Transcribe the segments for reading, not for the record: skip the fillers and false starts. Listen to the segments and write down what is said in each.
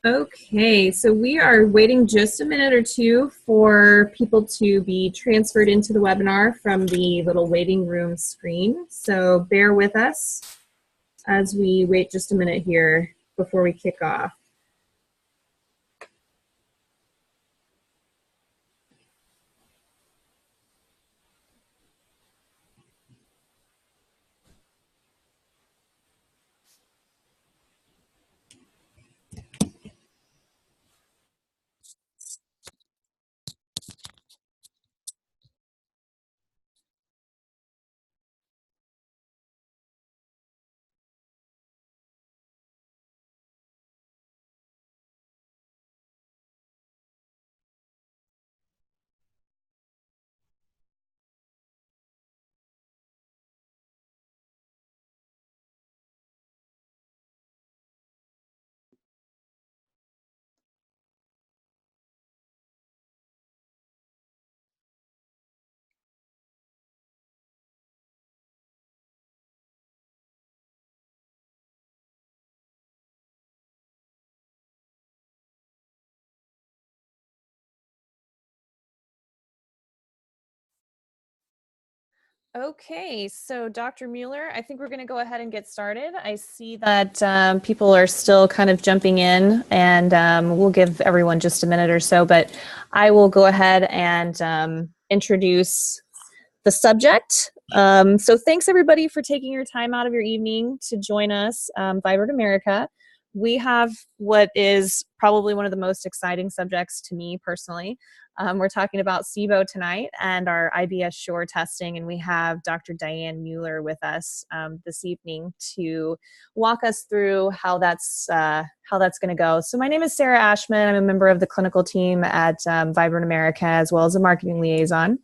Okay, so we are waiting just a minute or two for people to be transferred into the webinar from the little waiting room screen. So bear with us as we wait just a minute here before we kick off. Okay, so Dr. Mueller, I think we're going to go ahead and get started. I see that people are still kind of jumping in, and we'll give everyone just a minute or so, but I will go ahead and introduce the subject. So thanks everybody for taking your time out of your evening to join us, Vibrant America. We have what is probably one of the most exciting subjects to me personally. We're talking about SIBO tonight and our IBS Shore testing, and we have Dr. Diane Mueller with us this evening to walk us through how that's going to go. So my name is Sarah Ashman. I'm a member of the clinical team at Vibrant America, as well as a marketing liaison.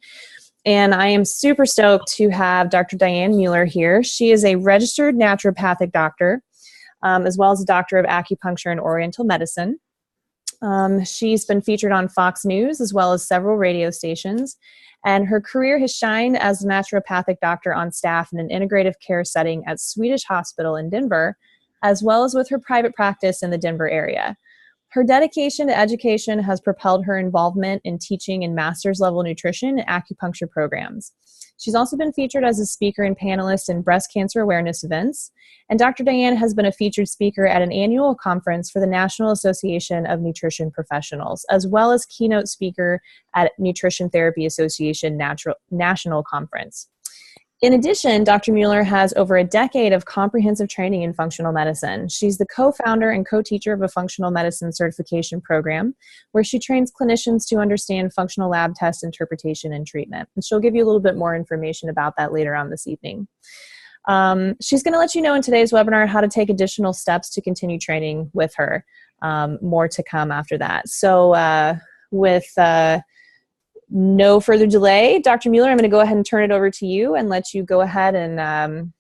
And I am super stoked to have Dr. Diane Mueller here. She is a registered naturopathic doctor, as well as a doctor of acupuncture and oriental medicine. She's been featured on Fox News as well as several radio stations, and her career has shined as a naturopathic doctor on staff in an integrative care setting at Swedish Hospital in Denver, as well as with her private practice in the Denver area. Her dedication to education has propelled her involvement in teaching in master's level nutrition and acupuncture programs. She's also been featured as a speaker and panelist in breast cancer awareness events. And Dr. Diane has been a featured speaker at an annual conference for the National Association of Nutrition Professionals, as well as keynote speaker at Nutrition Therapy Association National Conference. In addition, Dr. Mueller has over a decade of comprehensive training in functional medicine. She's the co-founder and co-teacher of a functional medicine certification program where she trains clinicians to understand functional lab test interpretation and treatment. And she'll give you a little bit more information about that later on this evening. She's going to let you know in today's webinar how to take additional steps to continue training with her. More to come after that. So with no further delay, Dr. Mueller, I'm going to go ahead and turn it over to you and let you go ahead and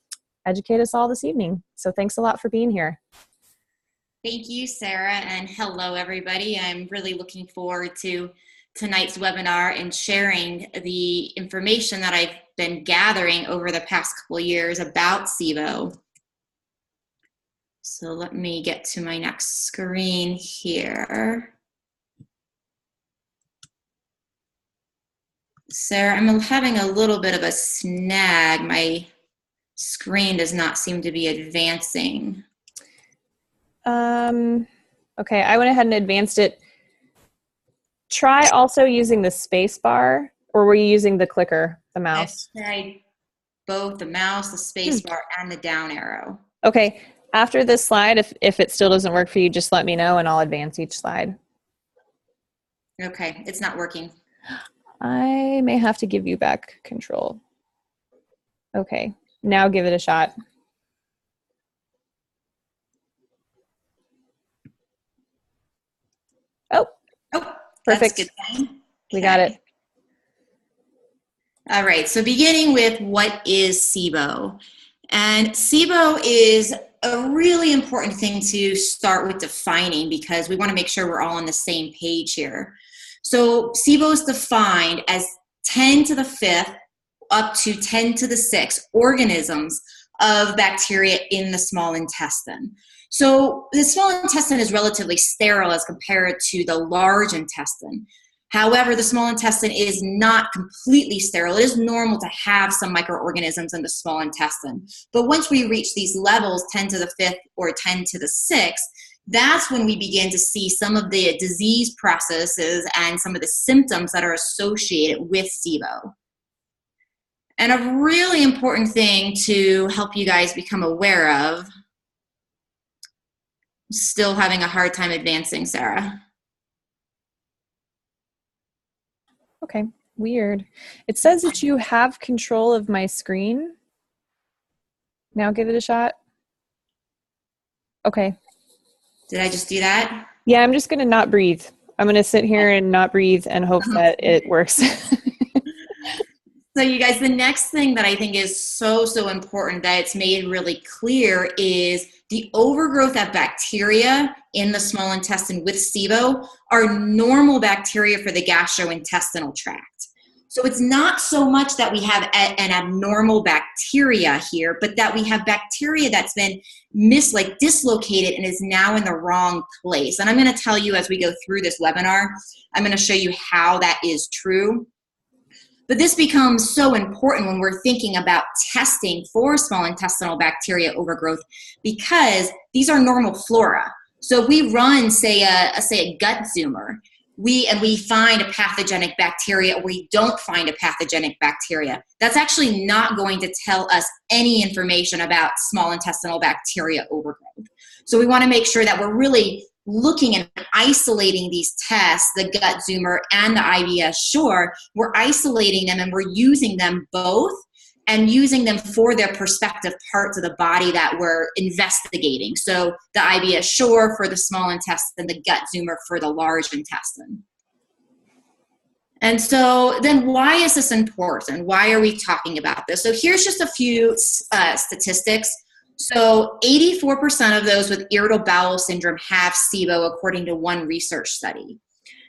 educate us all this evening. So thanks a lot for being here. Thank you, Sarah, and hello, everybody. I'm really looking forward to tonight's webinar and sharing the information that I've been gathering over the past couple of years about SIBO. So let me get to my next screen here. Sarah, I'm having a little bit of a snag. My screen does not seem to be advancing. Okay, I went ahead and advanced it. Try also using the space bar, or were you using the clicker, the mouse? I tried both the mouse, the space bar, and the down arrow. Okay, after this slide, if it still doesn't work for you, just let me know and I'll advance each slide. Okay, it's not working. I may have to give you back control. Okay, now give it a shot. Oh, perfect. That's good. We got it. All right, so beginning with what is SIBO? And SIBO is a really important thing to start with defining because we want to make sure we're all on the same page here. So SIBO is defined as 10 to the 5th up to 10 to the 6th organisms of bacteria in the small intestine. So the small intestine is relatively sterile as compared to the large intestine. However, the small intestine is not completely sterile. It is normal to have some microorganisms in the small intestine. But once we reach these levels, 10 to the 5th or 10 to the 6th, that's when we begin to see some of the disease processes and some of the symptoms that are associated with SIBO. And a really important thing to help you guys become aware of, still having a hard time advancing, Sarah. Okay, weird. It says that you have control of my screen. Now give it a shot. Okay. Did I just do that? Yeah, I'm just going to not breathe. I'm going to sit here and not breathe and hope that it works. So you guys, the next thing that I think is so important that it's made really clear is the overgrowth of bacteria in the small intestine with SIBO are normal bacteria for the gastrointestinal tract. So it's not so much that we have an abnormal bacteria here, but that we have bacteria that's been dislocated and is now in the wrong place. And I'm going to tell you as we go through this webinar, I'm going to show you how that is true. But this becomes so important when we're thinking about testing for small intestinal bacteria overgrowth because these are normal flora. So if we run, say a gut zoomer, we find a pathogenic bacteria or we don't find a pathogenic bacteria, that's actually not going to tell us any information about small intestinal bacteria overgrowth. So we want to make sure that we're really looking and isolating these tests, the gut zoomer and the IBS Shore, we're isolating them and we're using them both and using them for their prospective parts of the body that we're investigating. So the IBS Shore for the small intestine, the gut zoomer for the large intestine. And so then why is this important? Why are we talking about this? So here's just a few statistics. So 84% of those with irritable bowel syndrome have SIBO, according to one research study.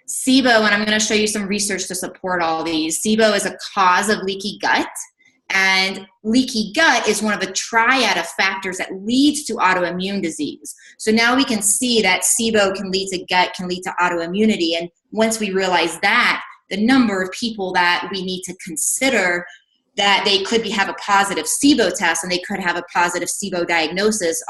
SIBO, and I'm going to show you some research to support all these, SIBO is a cause of leaky gut, and leaky gut is one of the triad of factors that leads to autoimmune disease. So now we can see that SIBO can lead to gut, can lead to autoimmunity, and once we realize that, the number of people that we need to consider that they could have a positive SIBO test and they could have a positive SIBO diagnosis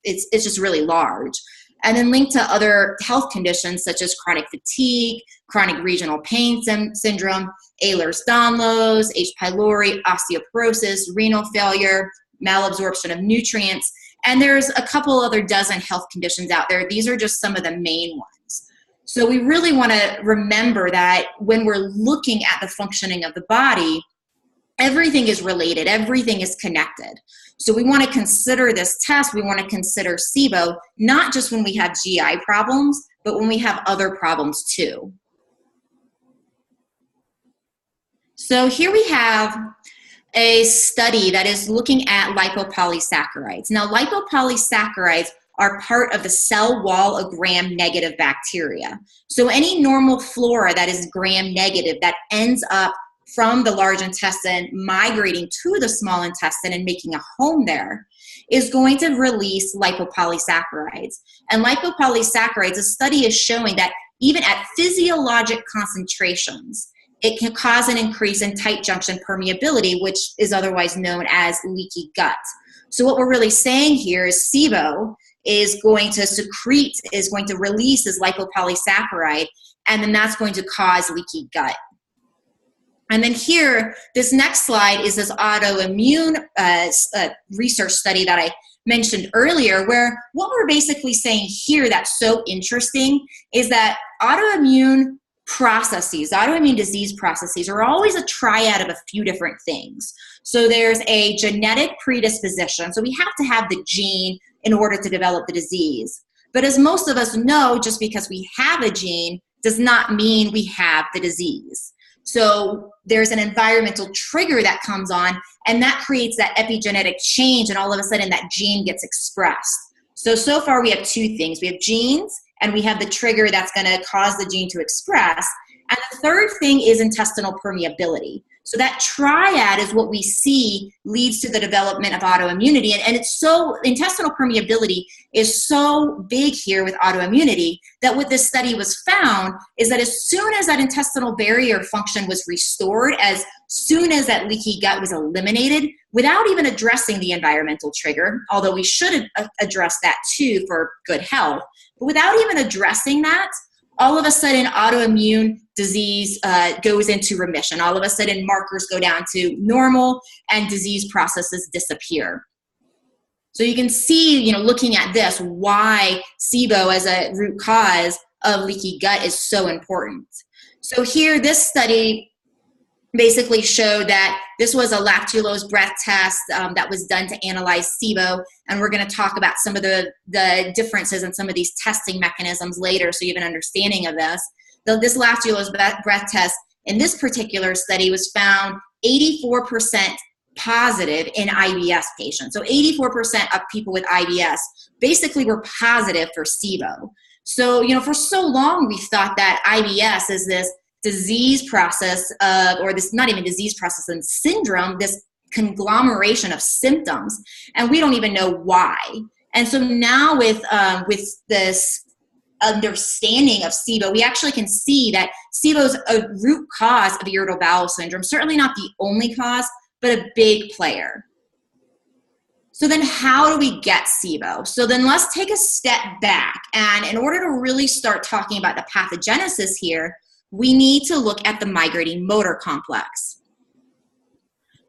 it's just really large. And then linked to other health conditions such as chronic fatigue, chronic regional pain syndrome, Ehlers-Danlos, H. pylori, osteoporosis, renal failure, malabsorption of nutrients. And there's a couple other dozen health conditions out there. These are just some of the main ones. So we really want to remember that when we're looking at the functioning of the body, everything is related, everything is connected. So we want to consider this test, we want to consider SIBO, not just when we have GI problems, but when we have other problems too. So here we have a study that is looking at lipopolysaccharides. Now, lipopolysaccharides are part of the cell wall of gram-negative bacteria. So any normal flora that is gram-negative that ends up from the large intestine migrating to the small intestine and making a home there is going to release lipopolysaccharides. And lipopolysaccharides, a study is showing that even at physiologic concentrations, it can cause an increase in tight junction permeability, which is otherwise known as leaky gut. So what we're really saying here is SIBO is going to secrete, is going to release this lipopolysaccharide, and then that's going to cause leaky gut. And then here, this next slide is this autoimmune research study that I mentioned earlier, where what we're basically saying here that's so interesting is that autoimmune processes, autoimmune disease processes are always a triad of a few different things. So there's a genetic predisposition. So we have to have the gene in order to develop the disease. But as most of us know, just because we have a gene does not mean we have the disease. So there's an environmental trigger that comes on, and that creates that epigenetic change, and all of a sudden that gene gets expressed. So far we have two things. We have genes, and we have the trigger that's going to cause the gene to express. And the third thing is intestinal permeability. So that triad is what we see leads to the development of autoimmunity. And it's so, intestinal permeability is so big here with autoimmunity that what this study was found is that as soon as that intestinal barrier function was restored, as soon as that leaky gut was eliminated, without even addressing the environmental trigger, although we should address that too for good health, but without even addressing that, all of a sudden autoimmune disease goes into remission. All of a sudden markers go down to normal and disease processes disappear. So you can see, you know, looking at this, why SIBO as a root cause of leaky gut is so important. So here, this study basically showed that this was a lactulose breath test that was done to analyze SIBO, and we're going to talk about some of the differences in some of these testing mechanisms later so you have an understanding of this. This lactulose breath test in this particular study was found 84% positive in IBS patients. So 84% of people with IBS basically were positive for SIBO. So, you know, for so long we thought that IBS is this disease process or this, not even disease process and syndrome, this conglomeration of symptoms, and we don't even know why. And so now with this understanding of SIBO, we actually can see that SIBO is a root cause of irritable bowel syndrome, certainly not the only cause, but a big player. So then how do we get SIBO? So then let's take a step back, and in order to really start talking about the pathogenesis here, we need to look at the migrating motor complex.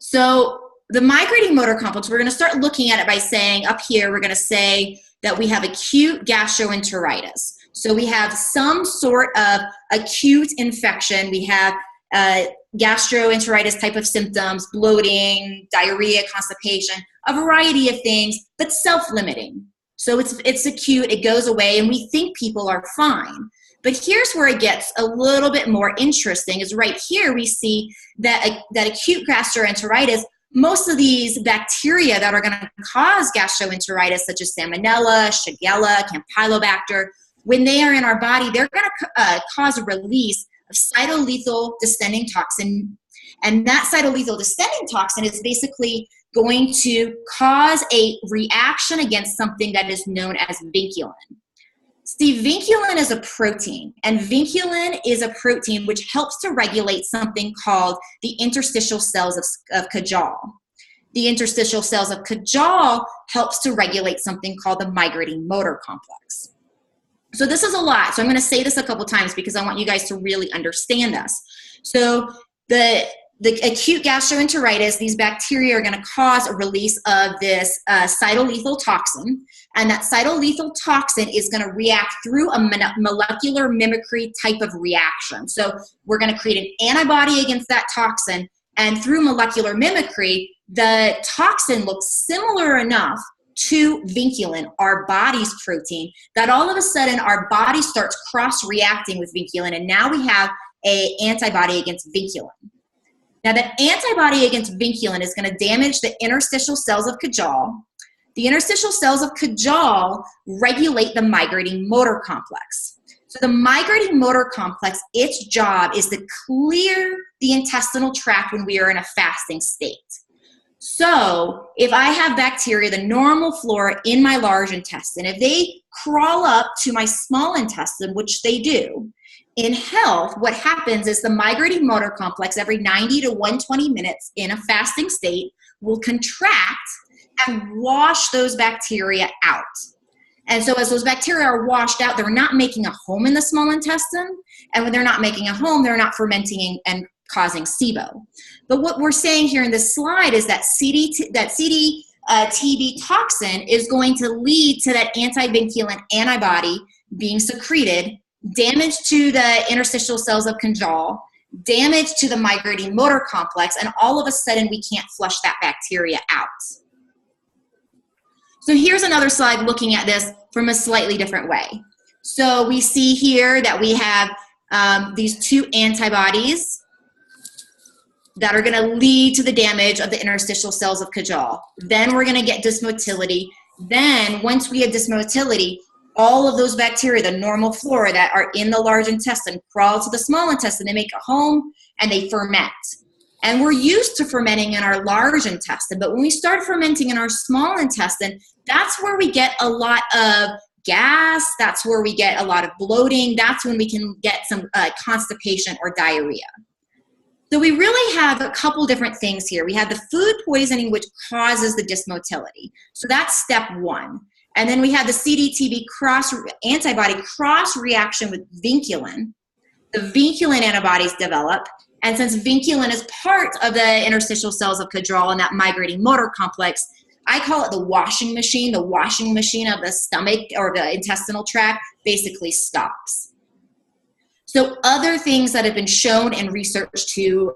So the migrating motor complex, we're going to start looking at it by saying, up here, we're going to say that we have acute gastroenteritis. So we have some sort of acute infection. We have gastroenteritis type of symptoms, bloating, diarrhea, constipation, a variety of things, but self-limiting. So it's acute, it goes away, and we think people are fine. But here's where it gets a little bit more interesting, is right here we see that acute gastroenteritis, most of these bacteria that are going to cause gastroenteritis, such as Salmonella, Shigella, Campylobacter, when they are in our body, they're going to cause a release of cytolethal distending toxin. And that cytolethal distending toxin is basically going to cause a reaction against something that is known as vinculin. See, vinculin is a protein, and vinculin is a protein which helps to regulate something called the interstitial cells of Cajal. The interstitial cells of Cajal helps to regulate something called the migrating motor complex. So this is a lot, so I'm going to say this a couple times because I want you guys to really understand this. So the acute gastroenteritis, these bacteria are going to cause a release of this cytolethal toxin, and that cytolethal toxin is going to react through a molecular mimicry type of reaction. So we're going to create an antibody against that toxin, and through molecular mimicry, the toxin looks similar enough to vinculin, our body's protein, that all of a sudden our body starts cross-reacting with vinculin, and now we have an antibody against vinculin. Now, that antibody against vinculin is going to damage the interstitial cells of Cajal. The interstitial cells of Cajal regulate the migrating motor complex. So the migrating motor complex, its job is to clear the intestinal tract when we are in a fasting state. So if I have bacteria, the normal flora in my large intestine, if they crawl up to my small intestine, which they do, in health, what happens is the migrating motor complex every 90 to 120 minutes in a fasting state will contract and wash those bacteria out. And so as those bacteria are washed out, they're not making a home in the small intestine. And when they're not making a home, they're not fermenting and causing SIBO. But what we're saying here in this slide is that TB toxin is going to lead to that anti-vinculin antibody being secreted, damage to the interstitial cells of Cajal, damage to the migrating motor complex, and all of a sudden we can't flush that bacteria out. So here's another slide looking at this from a slightly different way. So we see here that we have these two antibodies that are going to lead to the damage of the interstitial cells of Cajal. Then we're going to get dysmotility. Then once we have dysmotility, all of those bacteria, the normal flora that are in the large intestine, crawl to the small intestine. They make a home and they ferment. And we're used to fermenting in our large intestine, but when we start fermenting in our small intestine, that's where we get a lot of gas, that's where we get a lot of bloating, that's when we can get some constipation or diarrhea. So we really have a couple different things here. We have the food poisoning, which causes the dysmotility. So that's step one. And then we have the CD/TB antibody cross reaction with vinculin. The vinculin antibodies develop. And since vinculin is part of the interstitial cells of Cajal and that migrating motor complex, I call it the washing machine. The washing machine of the stomach or the intestinal tract basically stops. So other things that have been shown in research to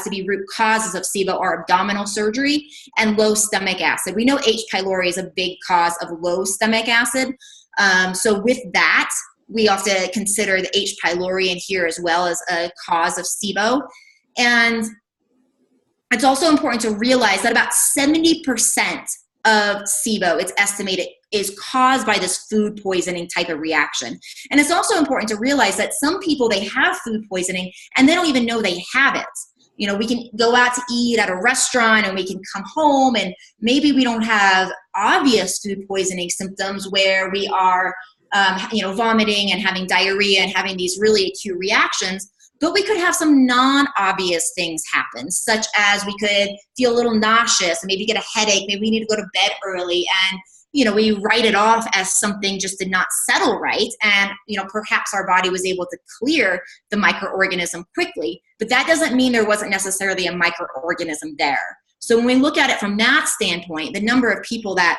be root causes of SIBO are abdominal surgery and low stomach acid. We know H. pylori is a big cause of low stomach acid. So with that, we have to consider the H. pylori in here as well as a cause of SIBO. And it's also important to realize that about 70% of SIBO, it's estimated, is caused by this food poisoning type of reaction. And it's also important to realize that some people, they have food poisoning and they don't even know they have it. You know, we can go out to eat at a restaurant and we can come home and maybe we don't have obvious food poisoning symptoms where we are, vomiting and having diarrhea and having these really acute reactions. But we could have some non-obvious things happen, such as we could feel a little nauseous and maybe get a headache, maybe we need to go to bed early, and we write it off as something just did not settle right, and perhaps our body was able to clear the microorganism quickly, but that doesn't mean there wasn't necessarily a microorganism there. So when we look at it from that standpoint, the number of people that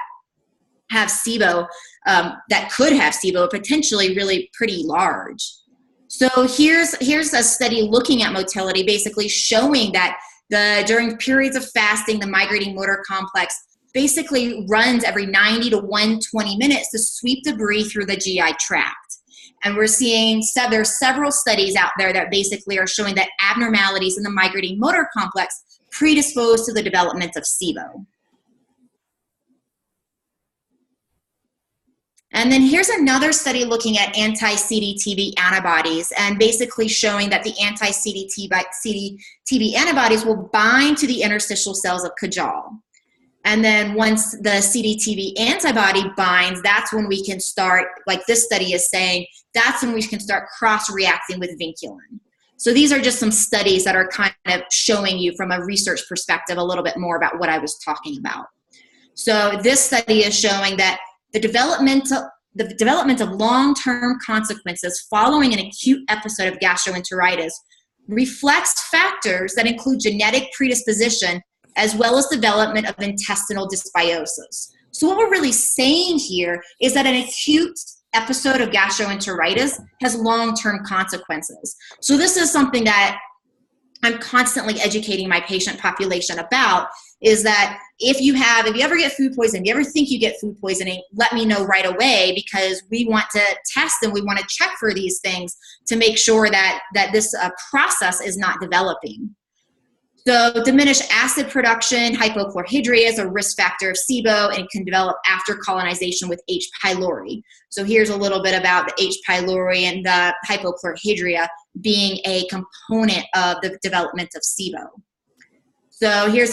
have SIBO, that could have SIBO, potentially really pretty large. So here's a study looking at motility, basically showing that during periods of fasting, the migrating motor complex basically runs every 90 to 120 minutes to sweep debris through the GI tract. And we're seeing there's several studies out there that basically are showing that abnormalities in the migrating motor complex predispose to the development of SIBO. And then here's another study looking at anti-CD/TB antibodies and basically showing that the anti-CD/TB antibodies will bind to the interstitial cells of Cajal. And then once the CD/TB antibody binds, that's when we can start, like this study is saying, that's when we can start cross-reacting with vinculin. So these are just some studies that are kind of showing you from a research perspective a little bit more about what I was talking about. So this study is showing that the development of long-term consequences following an acute episode of gastroenteritis reflects factors that include genetic predisposition as well as development of intestinal dysbiosis. So what we're really saying here is that an acute episode of gastroenteritis has long-term consequences. So this is something that I'm constantly educating my patient population about, is that if you ever get food poisoning, if you ever think you get food poisoning, let me know right away, because we want to test and we want to check for these things to make sure that this process is not developing. So diminished acid production, hypochlorhydria is a risk factor of SIBO and can develop after colonization with H. pylori. So here's a little bit about the H. pylori and the hypochlorhydria being a component of the development of SIBO. So here's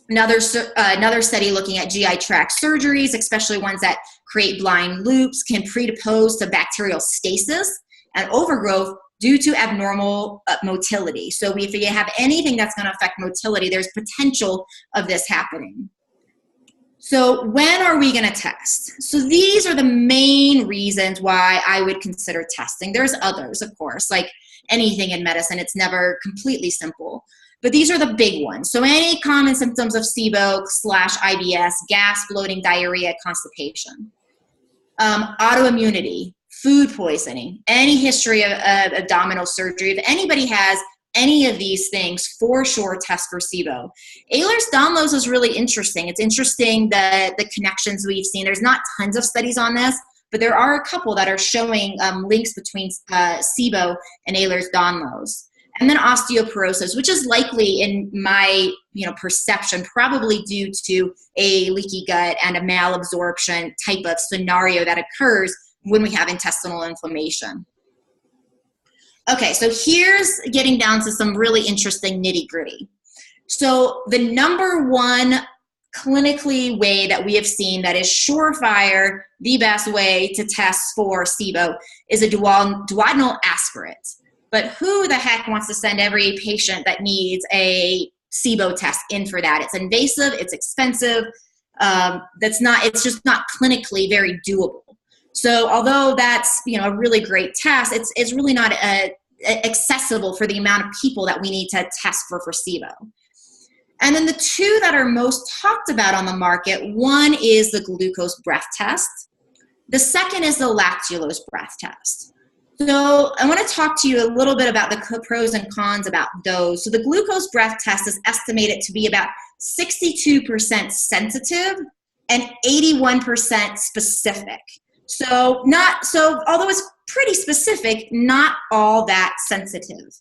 another study looking at GI tract surgeries, especially ones that create blind loops, can predispose to bacterial stasis and overgrowth due to abnormal motility. So if you have anything that's going to affect motility, there's potential of this happening. So when are we going to test? So these are the main reasons why I would consider testing. There's others, of course, like anything in medicine, it's never completely simple. But these are the big ones. So any common symptoms of SIBO/IBS, gas, bloating, diarrhea, constipation. Autoimmunity, food poisoning, any history of abdominal surgery. If anybody has any of these things, for sure test for SIBO. Ehlers-Danlos is really interesting. It's interesting the connections we've seen. There's not tons of studies on this, but there are a couple that are showing links between SIBO and Ehlers-Danlos. And then osteoporosis, which is likely, in my perception, probably due to a leaky gut and a malabsorption type of scenario that occurs when we have intestinal inflammation. Okay, so here's getting down to some really interesting nitty-gritty. So the number one clinically way that we have seen that is surefire, the best way to test for SIBO is a duodenal aspirate. But who the heck wants to send every patient that needs a SIBO test in for that? It's invasive, it's expensive, it's just not clinically very doable. So although that's a really great test, it's really not accessible for the amount of people that we need to test for SIBO. And then the two that are most talked about on the market, one is the glucose breath test. The second is the lactulose breath test. So I want to talk to you a little bit about the pros and cons about those. So the glucose breath test is estimated to be about 62% sensitive and 81% specific. So although it's pretty specific, not all that sensitive.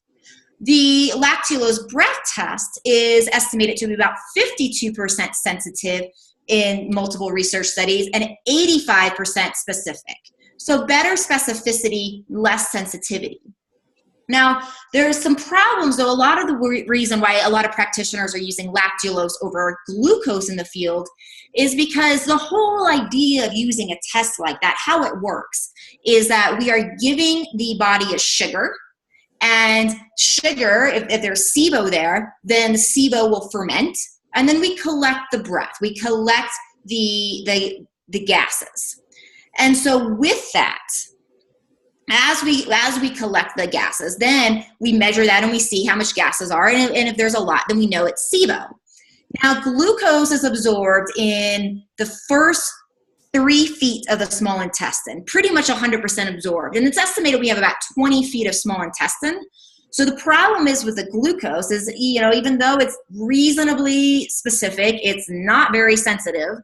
The lactulose breath test is estimated to be about 52% sensitive in multiple research studies and 85% specific. So better specificity, less sensitivity. Now, there's some problems, though. A lot of the reason why a lot of practitioners are using lactulose over glucose in the field is because the whole idea of using a test like that, how it works, is that we are giving the body a sugar, and sugar, if there's SIBO there, then the SIBO will ferment, and then we collect the breath. We collect the gases. And so with that, as we collect the gases, then we measure that and we see how much gases are, and if there's a lot, then we know it's SIBO. Now, glucose is absorbed in the first 3 feet of the small intestine, pretty much 100% absorbed, and it's estimated we have about 20 feet of small intestine. So the problem is with the glucose is, even though it's reasonably specific, it's not very sensitive.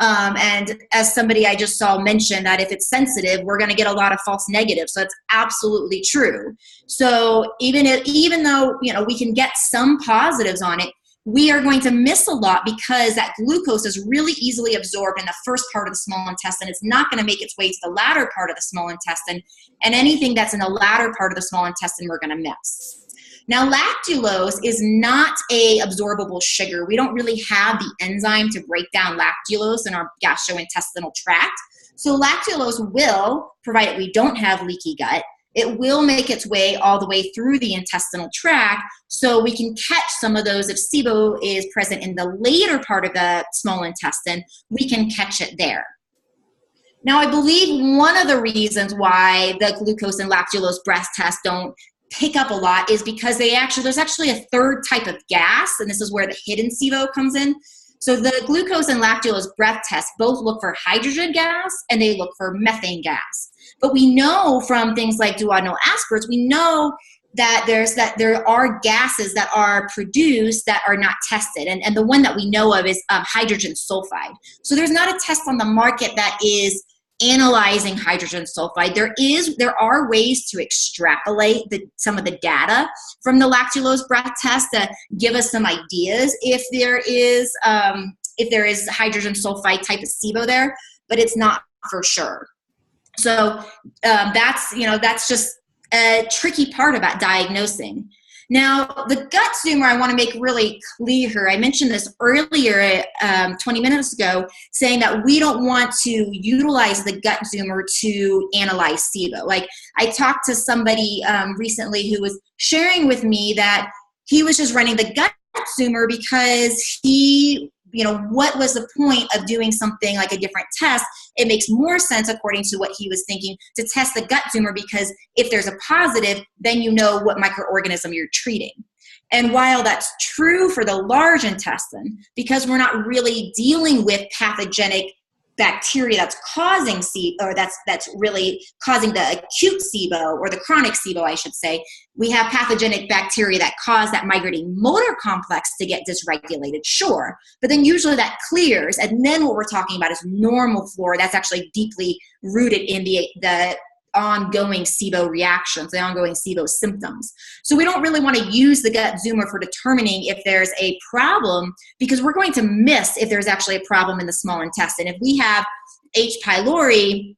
And as somebody I just saw mention that if it's sensitive, we're going to get a lot of false negatives. So it's absolutely true. So even though, we can get some positives on it, we are going to miss a lot because that glucose is really easily absorbed in the first part of the small intestine. It's not going to make its way to the latter part of the small intestine. And anything that's in the latter part of the small intestine, we're going to miss. Now, lactulose is not a absorbable sugar. We don't really have the enzyme to break down lactulose in our gastrointestinal tract. So lactulose will, provided we don't have leaky gut, it will make its way all the way through the intestinal tract so we can catch some of those. If SIBO is present in the later part of the small intestine, we can catch it there. Now, I believe one of the reasons why the glucose and lactulose breath tests don't pick up a lot is because there's actually a third type of gas, and this is where the hidden SIBO comes in. So the glucose and lactulose breath tests both look for hydrogen gas and they look for methane gas. But we know from things like duodenal aspirates, we know that there are gases that are produced that are not tested. And the one that we know of is hydrogen sulfide. So there's not a test on the market that is analyzing hydrogen sulfide. There are ways to extrapolate some of the data from the lactulose breath test to give us some ideas if there is hydrogen sulfide type of SIBO there, but it's not for sure. So that's just a tricky part about diagnosing. Now, the gut zoomer, I want to make really clear. I mentioned this earlier, 20 minutes ago, saying that we don't want to utilize the gut zoomer to analyze SIBO. Like, I talked to somebody recently who was sharing with me that he was just running the gut zoomer because what was the point of doing something like a different test? It makes more sense, according to what he was thinking, to test the gut zoomer, because if there's a positive, then you know what microorganism you're treating. And while that's true for the large intestine, because we're not really dealing with pathogenic bacteria that's causing SIBO, or that's really causing the acute SIBO, or the chronic SIBO, I should say, we have pathogenic bacteria that cause that migrating motor complex to get dysregulated, sure. But then usually that clears, and then what we're talking about is normal flora that's actually deeply rooted in the ongoing SIBO reactions, the ongoing SIBO symptoms. So we don't really want to use the gut zoomer for determining if there's a problem, because we're going to miss if there's actually a problem in the small intestine. If we have H. pylori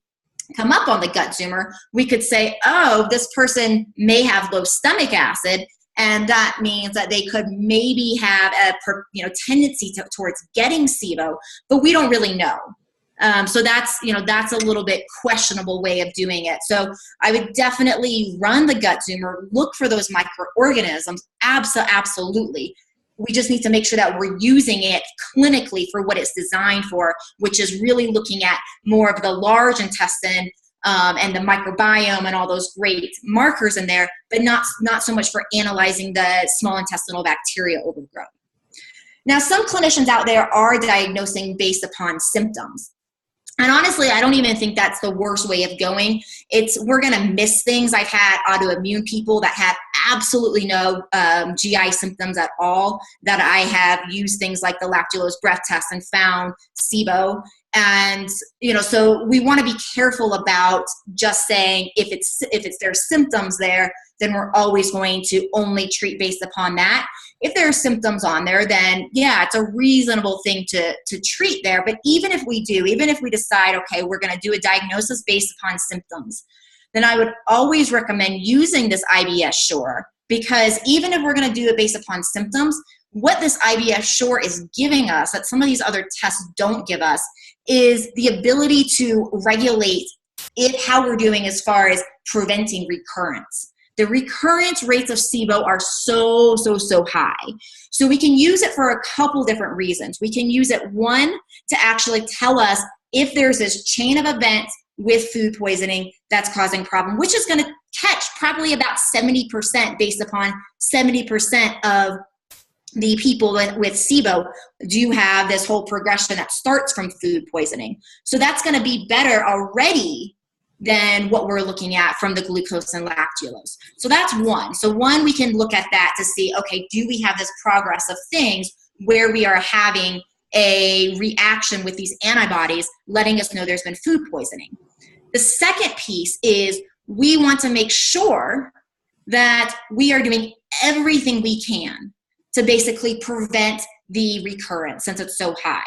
come up on the gut zoomer, we could say, oh, this person may have low stomach acid, and that means that they could maybe have a tendency towards getting SIBO, but we don't really know. So that's a little bit questionable way of doing it. So I would definitely run the gut zoomer, look for those microorganisms. Absolutely. We just need to make sure that we're using it clinically for what it's designed for, which is really looking at more of the large intestine and the microbiome and all those great markers in there, but not so much for analyzing the small intestinal bacteria overgrowth. Now, some clinicians out there are diagnosing based upon symptoms. And honestly, I don't even think that's the worst way of going. We're going to miss things. I've had autoimmune people that had absolutely no GI symptoms at all, that I have used things like the lactulose breath test and found SIBO. And, so we want to be careful about just saying if there's symptoms there, then we're always going to only treat based upon that. If there are symptoms on there, then yeah, it's a reasonable thing to treat there. But even if we decide, okay, we're going to do a diagnosis based upon symptoms, then I would always recommend using this IBS Sure, because even if we're going to do it based upon symptoms, what this IBS Sure is giving us that some of these other tests don't give us is the ability to regulate how we're doing as far as preventing recurrence. The recurrence rates of SIBO are so high. So we can use it for a couple different reasons. We can use it, one, to actually tell us if there's this chain of events with food poisoning that's causing problem, which is going to catch probably about 70% based upon 70% of the people with SIBO do have this whole progression that starts from food poisoning. So that's going to be better already than what we're looking at from the glucose and lactulose. So that's one. So one, we can look at that to see, okay, do we have this progress of things where we are having a reaction with these antibodies, letting us know there's been food poisoning. The second piece is we want to make sure that we are doing everything we can to basically prevent the recurrence since it's so high.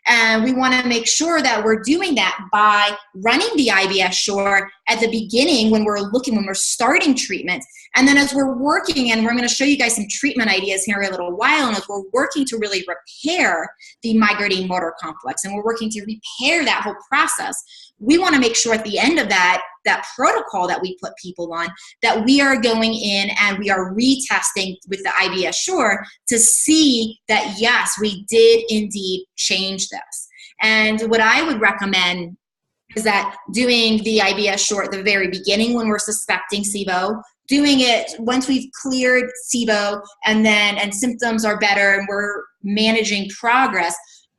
And we want to make sure that we're doing that by running the IBS Sure at the beginning when we're starting treatment. And then as we're working, and we're going to show you guys some treatment ideas here in a little while, and as we're working to really repair the migrating motor complex, and we're working to repair that whole process, we want to make sure at the end of that protocol that we put people on, that we are going in and we are retesting with the IBS Sure to see that, yes, we did indeed change this. And what I would recommend is that doing the IBS Sure at the very beginning when we're suspecting SIBO, doing it once we've cleared SIBO and symptoms are better and we're managing progress,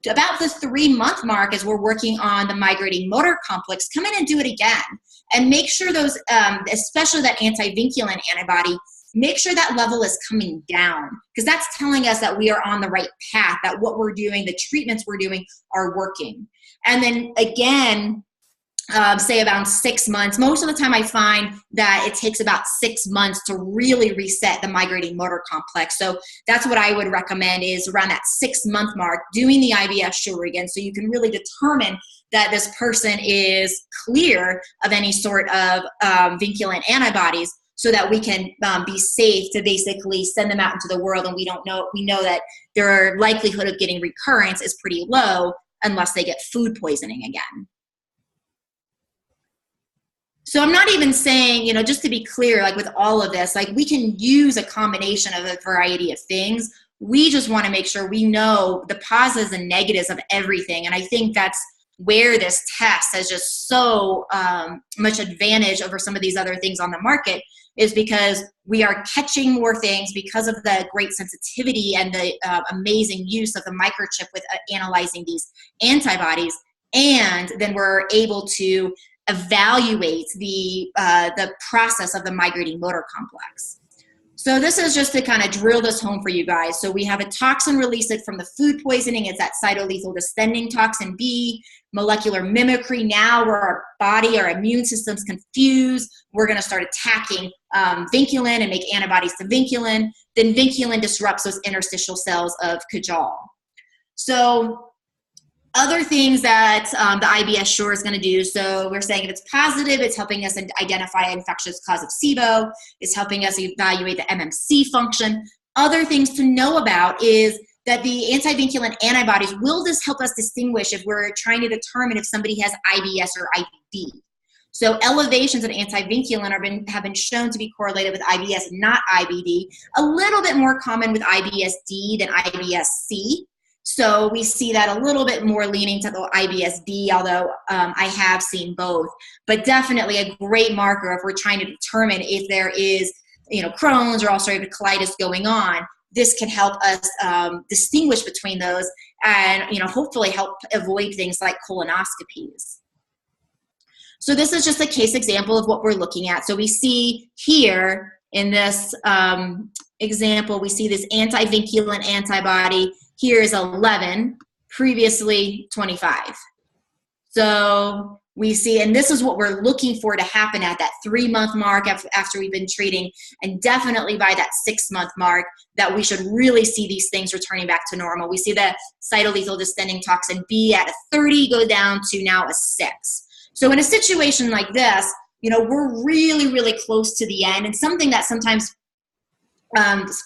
about the 3-month mark as we're working on the migrating motor complex, come in and do it again. And make sure those, especially that anti-vinculin antibody, make sure that level is coming down, because that's telling us that we are on the right path, that what we're doing, the treatments we're doing are working. And then again, say about 6 months. Most of the time I find that it takes about 6 months to really reset the migrating motor complex. So that's what I would recommend, is around that 6-month mark, doing the IBS Sure again, so you can really determine that this person is clear of any sort of vinculin antibodies, so that we can be safe to basically send them out into the world. And we know that their likelihood of getting recurrence is pretty low unless they get food poisoning again. So I'm not even saying, just to be clear, like with all of this, like we can use a combination of a variety of things. We just want to make sure we know the positives and negatives of everything. And I think that's where this test has just so much advantage over some of these other things on the market, is because we are catching more things because of the great sensitivity and the amazing use of the microchip with analyzing these antibodies. And then we're able to evaluate the process of the migrating motor complex. So this is just to kind of drill this home for you guys. So we have a toxin released from the food poisoning. It's that cytolethal descending toxin B, molecular mimicry. Now where our body, our immune system's confused, we're going to start attacking vinculin and make antibodies to vinculin. Then vinculin disrupts those interstitial cells of Cajal. So Other things that the IBS sure is going to do, so we're saying if it's positive, it's helping us identify an infectious cause of SIBO. It's helping us evaluate the MMC function. Other things to know about is that the antivinculin antibodies will just help us distinguish if we're trying to determine if somebody has IBS or IBD. So elevations of antivinculin have been shown to be correlated with IBS, not IBD. A little bit more common with IBS-D than IBS-C. So we see that a little bit more leaning to the IBS-D, although I have seen both. But definitely a great marker if we're trying to determine if there is, Crohn's or ulcerative colitis going on. This can help us distinguish between those and, hopefully help avoid things like colonoscopies. So this is just a case example of what we're looking at. So we see here in this example, we see this antivinculin antibody. Here is 11, previously 25. So we see, and this is what we're looking for to happen at that 3-month mark after we've been treating, and definitely by that 6-month mark that we should really see these things returning back to normal. We see the cytolethal distending toxin B at a 30 go down to now a 6. So in a situation like this, we're really, really close to the end, and something that sometimes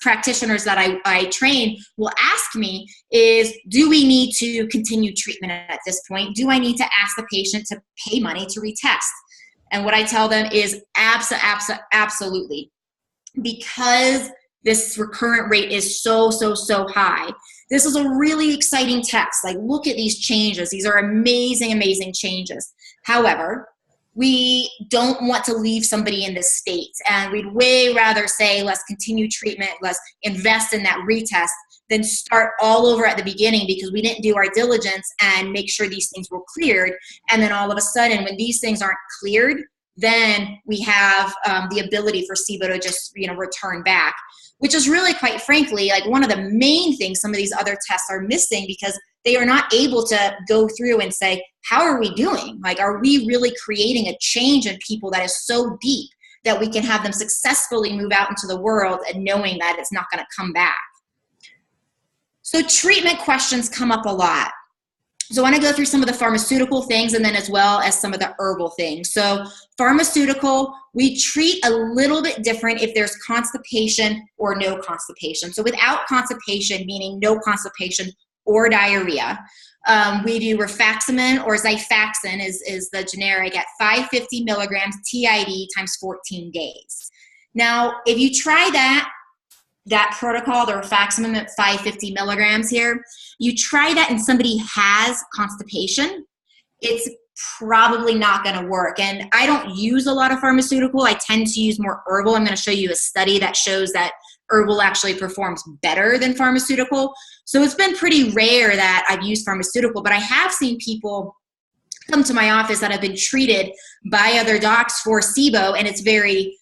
practitioners that I train will ask me is, do we need to continue treatment at this point? Do I need to ask the patient to pay money to retest? And what I tell them is absolutely. Because this recurrent rate is so high. This is a really exciting test. Like, look at these changes. These are amazing, amazing changes. However, we don't want to leave somebody in this state, and we'd way rather say, let's continue treatment, let's invest in that retest, than start all over at the beginning because we didn't do our diligence and make sure these things were cleared. And then all of a sudden, when these things aren't cleared, then we have the ability for SIBO to just return back, which is really, quite frankly, like one of the main things some of these other tests are missing, because they are not able to go through and say, how are we doing? Like, are we really creating a change in people that is so deep that we can have them successfully move out into the world and knowing that it's not going to come back? So treatment questions come up a lot. So I want to go through some of the pharmaceutical things and then as well as some of the herbal things. So pharmaceutical, we treat a little bit different if there's constipation or no constipation. So without constipation, meaning no constipation or diarrhea, we do rifaximin, or Xifaxan is the generic, at 550 milligrams TID times 14 days. Now, if you try that protocol, the rifaximin at 550 milligrams here, you try that and somebody has constipation, it's probably not going to work. And I don't use a lot of pharmaceutical. I tend to use more herbal. I'm going to show you a study that shows that herbal actually performs better than pharmaceutical. So it's been pretty rare that I've used pharmaceutical, but I have seen people come to my office that have been treated by other docs for SIBO, and it's very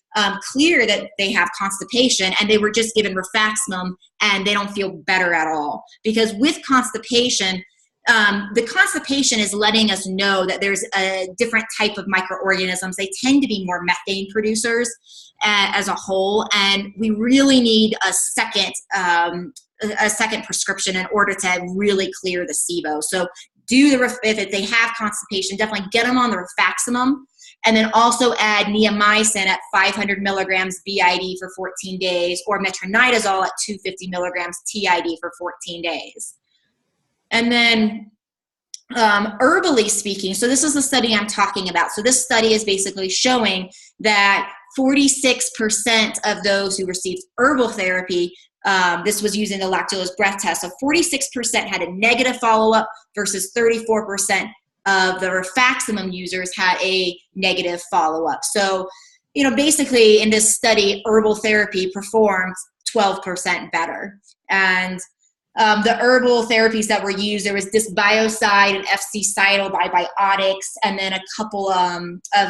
clear that they have constipation, and they were just given rifaximin and they don't feel better at all. Because with constipation, the constipation is letting us know that there's a different type of microorganisms. They tend to be more methane producers as a whole, and we really need a second prescription in order to really clear the SIBO. So if they have constipation, definitely get them on the rifaximin, and then also add neomycin at 500 milligrams BID for 14 days, or metronidazole at 250 milligrams TID for 14 days. And then herbally speaking, so this is the study I'm talking about. So this study is basically showing that 46% of those who received herbal therapy, this was using the lactulose breath test, so 46% had a negative follow-up versus 34% of the rifaximin users had a negative follow-up. So, basically in this study, herbal therapy performed 12% better. And the herbal therapies that were used, there was dysbiocide and FC-Cytal by Biotics, and then a couple of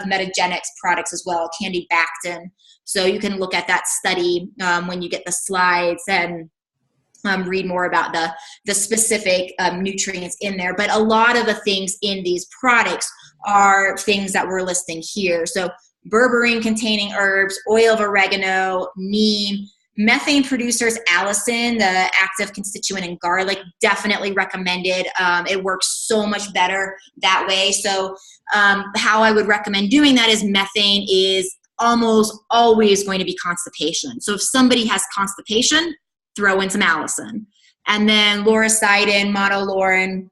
Metagenics products as well, Candibactin. So you can look at that study when you get the slides and read more about the specific nutrients in there. But a lot of the things in these products are things that we're listing here. So berberine containing herbs, oil of oregano, neem, Methane producers, allicin, the active constituent in garlic, definitely recommended. It works so much better that way. So how I would recommend doing that is methane is almost always going to be constipation. So if somebody has constipation, throw in some allicin. And then lauricidin, monolaurin,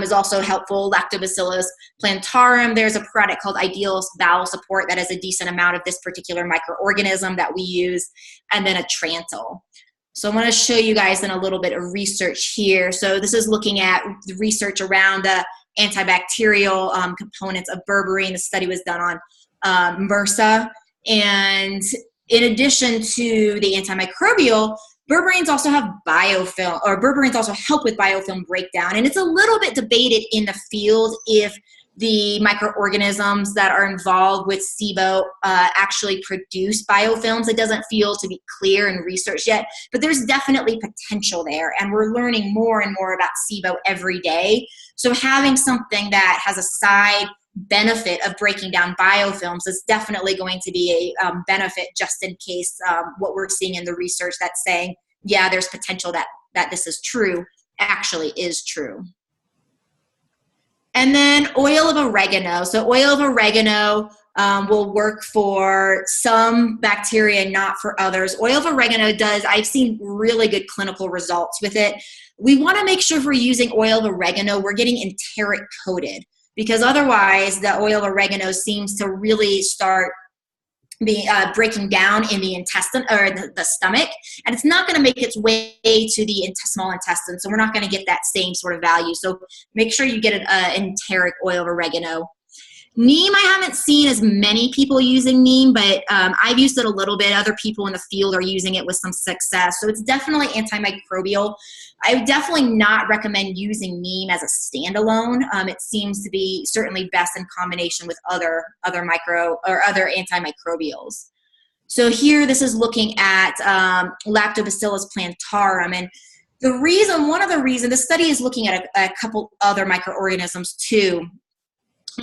is also helpful. Lactobacillus plantarum, there's a product called Ideal Bowel Support that has a decent amount of this particular microorganism that we use, and then a Trantil. So I want to show you guys in a little bit of research here. So this is looking at the research around the antibacterial components of berberine. The study was done on MRSA. And in addition to the antimicrobial, berberines also have biofilm, or berberines also help with biofilm breakdown. And it's a little bit debated in the field if the microorganisms that are involved with SIBO actually produce biofilms. It doesn't feel to be clear in research yet, but there's definitely potential there. And we're learning more and more about SIBO every day. So having something that has a side benefit of breaking down biofilms is definitely going to be a benefit, just in case what we're seeing in the research that's saying, yeah, there's potential that this is true, actually is true. And then oil of oregano. So oil of oregano will work for some bacteria, not for others. Oil of oregano I've seen really good clinical results with it. We want to make sure if we're using oil of oregano, we're getting enteric coated, because otherwise the oil of oregano seems to really start being breaking down in the intestine or the stomach, and it's not going to make its way to the small intestine, so we're not going to get that same sort of value. So make sure you get an enteric oil of oregano. Neem, I haven't seen as many people using neem, but I've used it a little bit. Other people in the field are using it with some success. So it's definitely antimicrobial. I would definitely not recommend using neem as a standalone. It seems to be certainly best in combination with other antimicrobials. So here, this is looking at Lactobacillus plantarum, and one of the reasons, the study is looking at a couple other microorganisms too.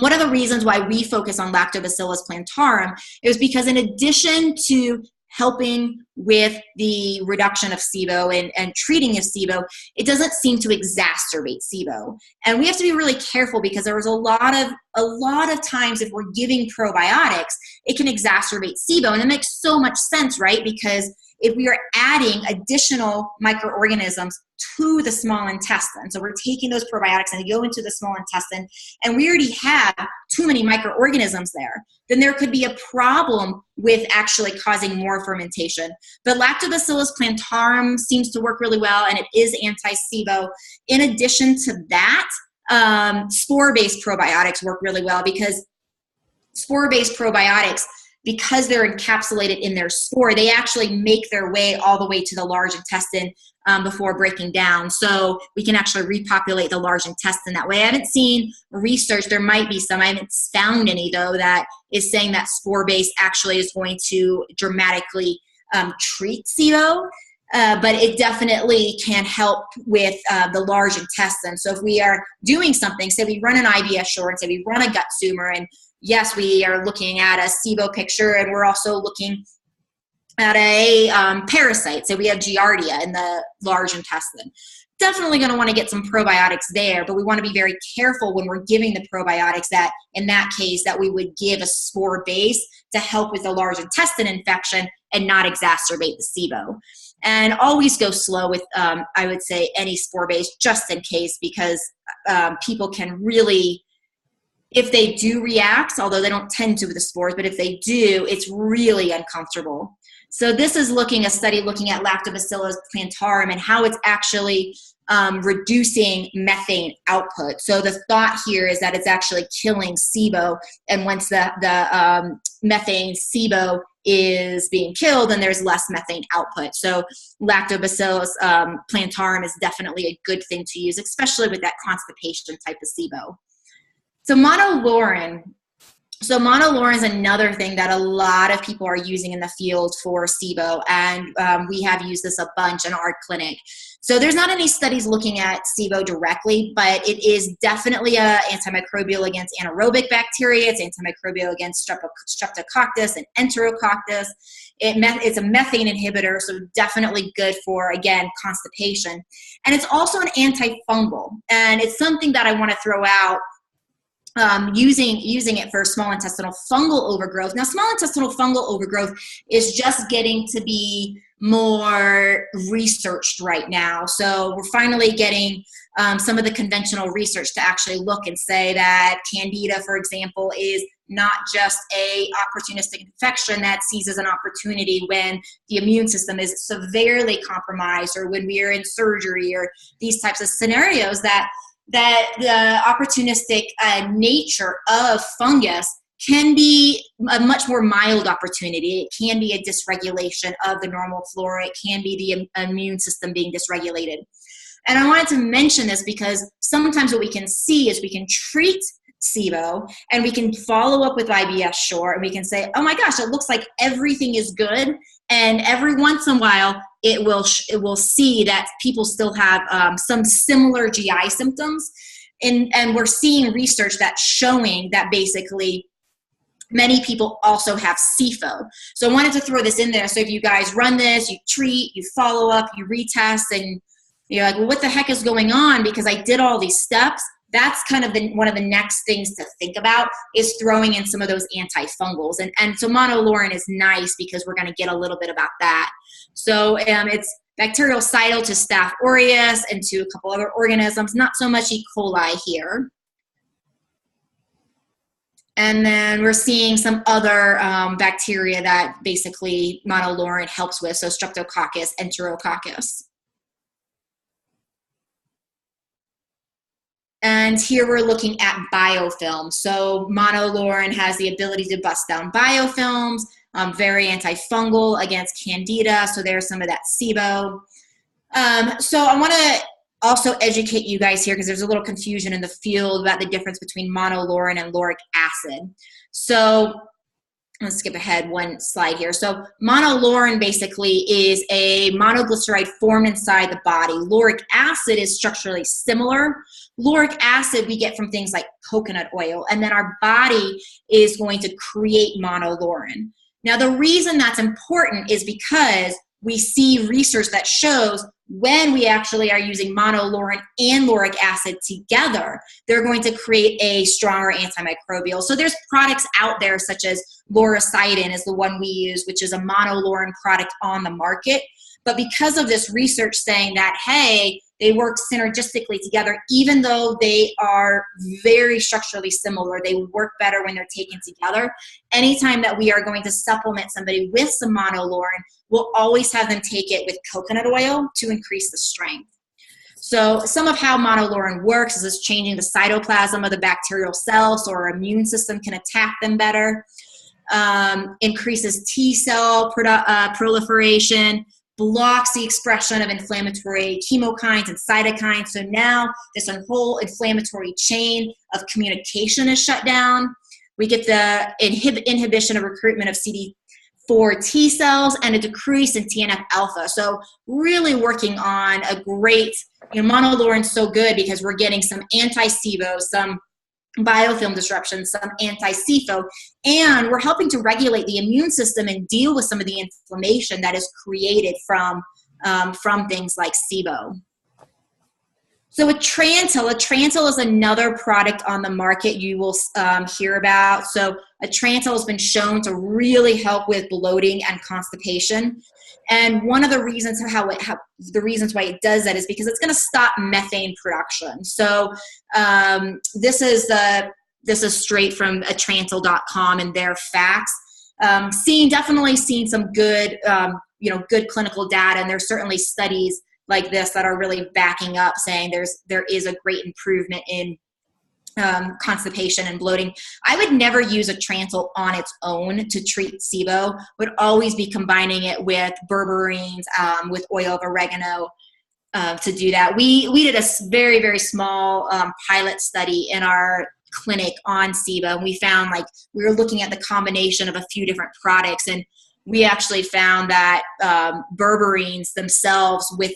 One of the reasons why we focus on Lactobacillus plantarum is because in addition to helping with the reduction of SIBO and treating of SIBO, it doesn't seem to exacerbate SIBO. And we have to be really careful, because there was a lot of times if we're giving probiotics, it can exacerbate SIBO. And it makes so much sense, right? Because if we are adding additional microorganisms to the small intestine, so we're taking those probiotics and they go into the small intestine, and we already have too many microorganisms there, then there could be a problem with actually causing more fermentation. But Lactobacillus plantarum seems to work really well, and it is anti-SIBO. In addition to that, spore-based probiotics work really well, because spore-based probiotics, because they're encapsulated in their spore, they actually make their way all the way to the large intestine before breaking down. So we can actually repopulate the large intestine that way. I haven't seen research, there might be some, I haven't found any though, that is saying that spore-based actually is going to dramatically treat SIBO. But it definitely can help with the large intestine. So if we are doing something, say we run an IBS short, say we run a gut tumor, and yes, we are looking at a SIBO picture, and we're also looking at a parasite. So we have Giardia in the large intestine. Definitely going to want to get some probiotics there, but we want to be very careful when we're giving the probiotics that, in that case, that we would give a spore base to help with the large intestine infection and not exacerbate the SIBO. And always go slow with, I would say, any spore base, just in case, because people can really, if they do react, although they don't tend to with the spores, but if they do, it's really uncomfortable. So this is a study looking at Lactobacillus plantarum and how it's actually reducing methane output. So the thought here is that it's actually killing SIBO, and once the methane SIBO is being killed, then there's less methane output. So Lactobacillus plantarum is definitely a good thing to use, especially with that constipation type of SIBO. So monolaurin. So monolaurin is another thing that a lot of people are using in the field for SIBO, and we have used this a bunch in our clinic. So there's not any studies looking at SIBO directly, but it is definitely an antimicrobial against anaerobic bacteria. It's antimicrobial against streptococcus and enterococcus. It's a methane inhibitor, so definitely good for, again, constipation. And it's also an antifungal, and it's something that I want to throw out. Using it for small intestinal fungal overgrowth. Now, small intestinal fungal overgrowth is just getting to be more researched right now. So we're finally getting some of the conventional research to actually look and say that Candida, for example, is not just a opportunistic infection that seizes an opportunity when the immune system is severely compromised, or when we are in surgery, or these types of scenarios, that the opportunistic nature of fungus can be a much more mild opportunity. It can be a dysregulation of the normal flora. It can be the immune system being dysregulated. And I wanted to mention this because sometimes what we can see is we can treat SIBO and we can follow up with IBS short, and we can say, oh my gosh, it looks like everything is good. And every once in a while, it will see that people still have some similar GI symptoms. And we're seeing research that's showing that basically many people also have SIFO. So I wanted to throw this in there. So if you guys run this, you treat, you follow up, you retest, and you're like, well, what the heck is going on? Because I did all these steps. That's kind of one of the next things to think about, is throwing in some of those antifungals. And so monolaurin is nice because we're going to get a little bit about that. So it's bactericidal to Staph aureus and to a couple other organisms, not so much E. coli here. And then we're seeing some other bacteria that basically monolaurin helps with, so streptococcus, enterococcus. And here we're looking at biofilms. So monolaurin has the ability to bust down biofilms, very antifungal against Candida. So there's some of that SIBO. So I want to also educate you guys here, because there's a little confusion in the field about the difference between monolaurin and lauric acid. So let's skip ahead one slide here. So monolaurin basically is a monoglyceride formed inside the body. Lauric acid is structurally similar. Lauric acid we get from things like coconut oil, and then our body is going to create monolaurin. Now, the reason that's important is because we see research that shows when we actually are using monolaurin and lauric acid together, they're going to create a stronger antimicrobial. So there's products out there such as lauricidin is the one we use, which is a monolaurin product on the market. But because of this research saying that, hey, they work synergistically together, even though they are very structurally similar, they work better when they're taken together. Anytime that we are going to supplement somebody with some monolaurin, we'll always have them take it with coconut oil to increase the strength. So some of how monolaurin works is it's changing the cytoplasm of the bacterial cells so our immune system can attack them better, increases T cell proliferation, blocks the expression of inflammatory chemokines and cytokines. So now this whole inflammatory chain of communication is shut down. We get the inhibition of recruitment of CD4 T cells and a decrease in TNF alpha. So really working on a great, monolaurin's so good because we're getting some anti-SIBO, some biofilm disruption, some anti-SIFO, and we're helping to regulate the immune system and deal with some of the inflammation that is created from things like SIBO. So a Trantil is another product on the market you will hear about. So a Trantil has been shown to really help with bloating and constipation. And one of the reasons why it does that is because it's going to stop methane production. So this is straight from atrantil.com and their facts. Definitely seen some good good clinical data, and there's certainly studies like this that are really backing up saying there is a great improvement in constipation and bloating. I would never use a Trantil on its own to treat SIBO. Would always be combining it with berberines, with oil of oregano to do that. We did a very, very small pilot study in our clinic on SIBO, and we found, like, we were looking at the combination of a few different products, and we actually found that berberines themselves, with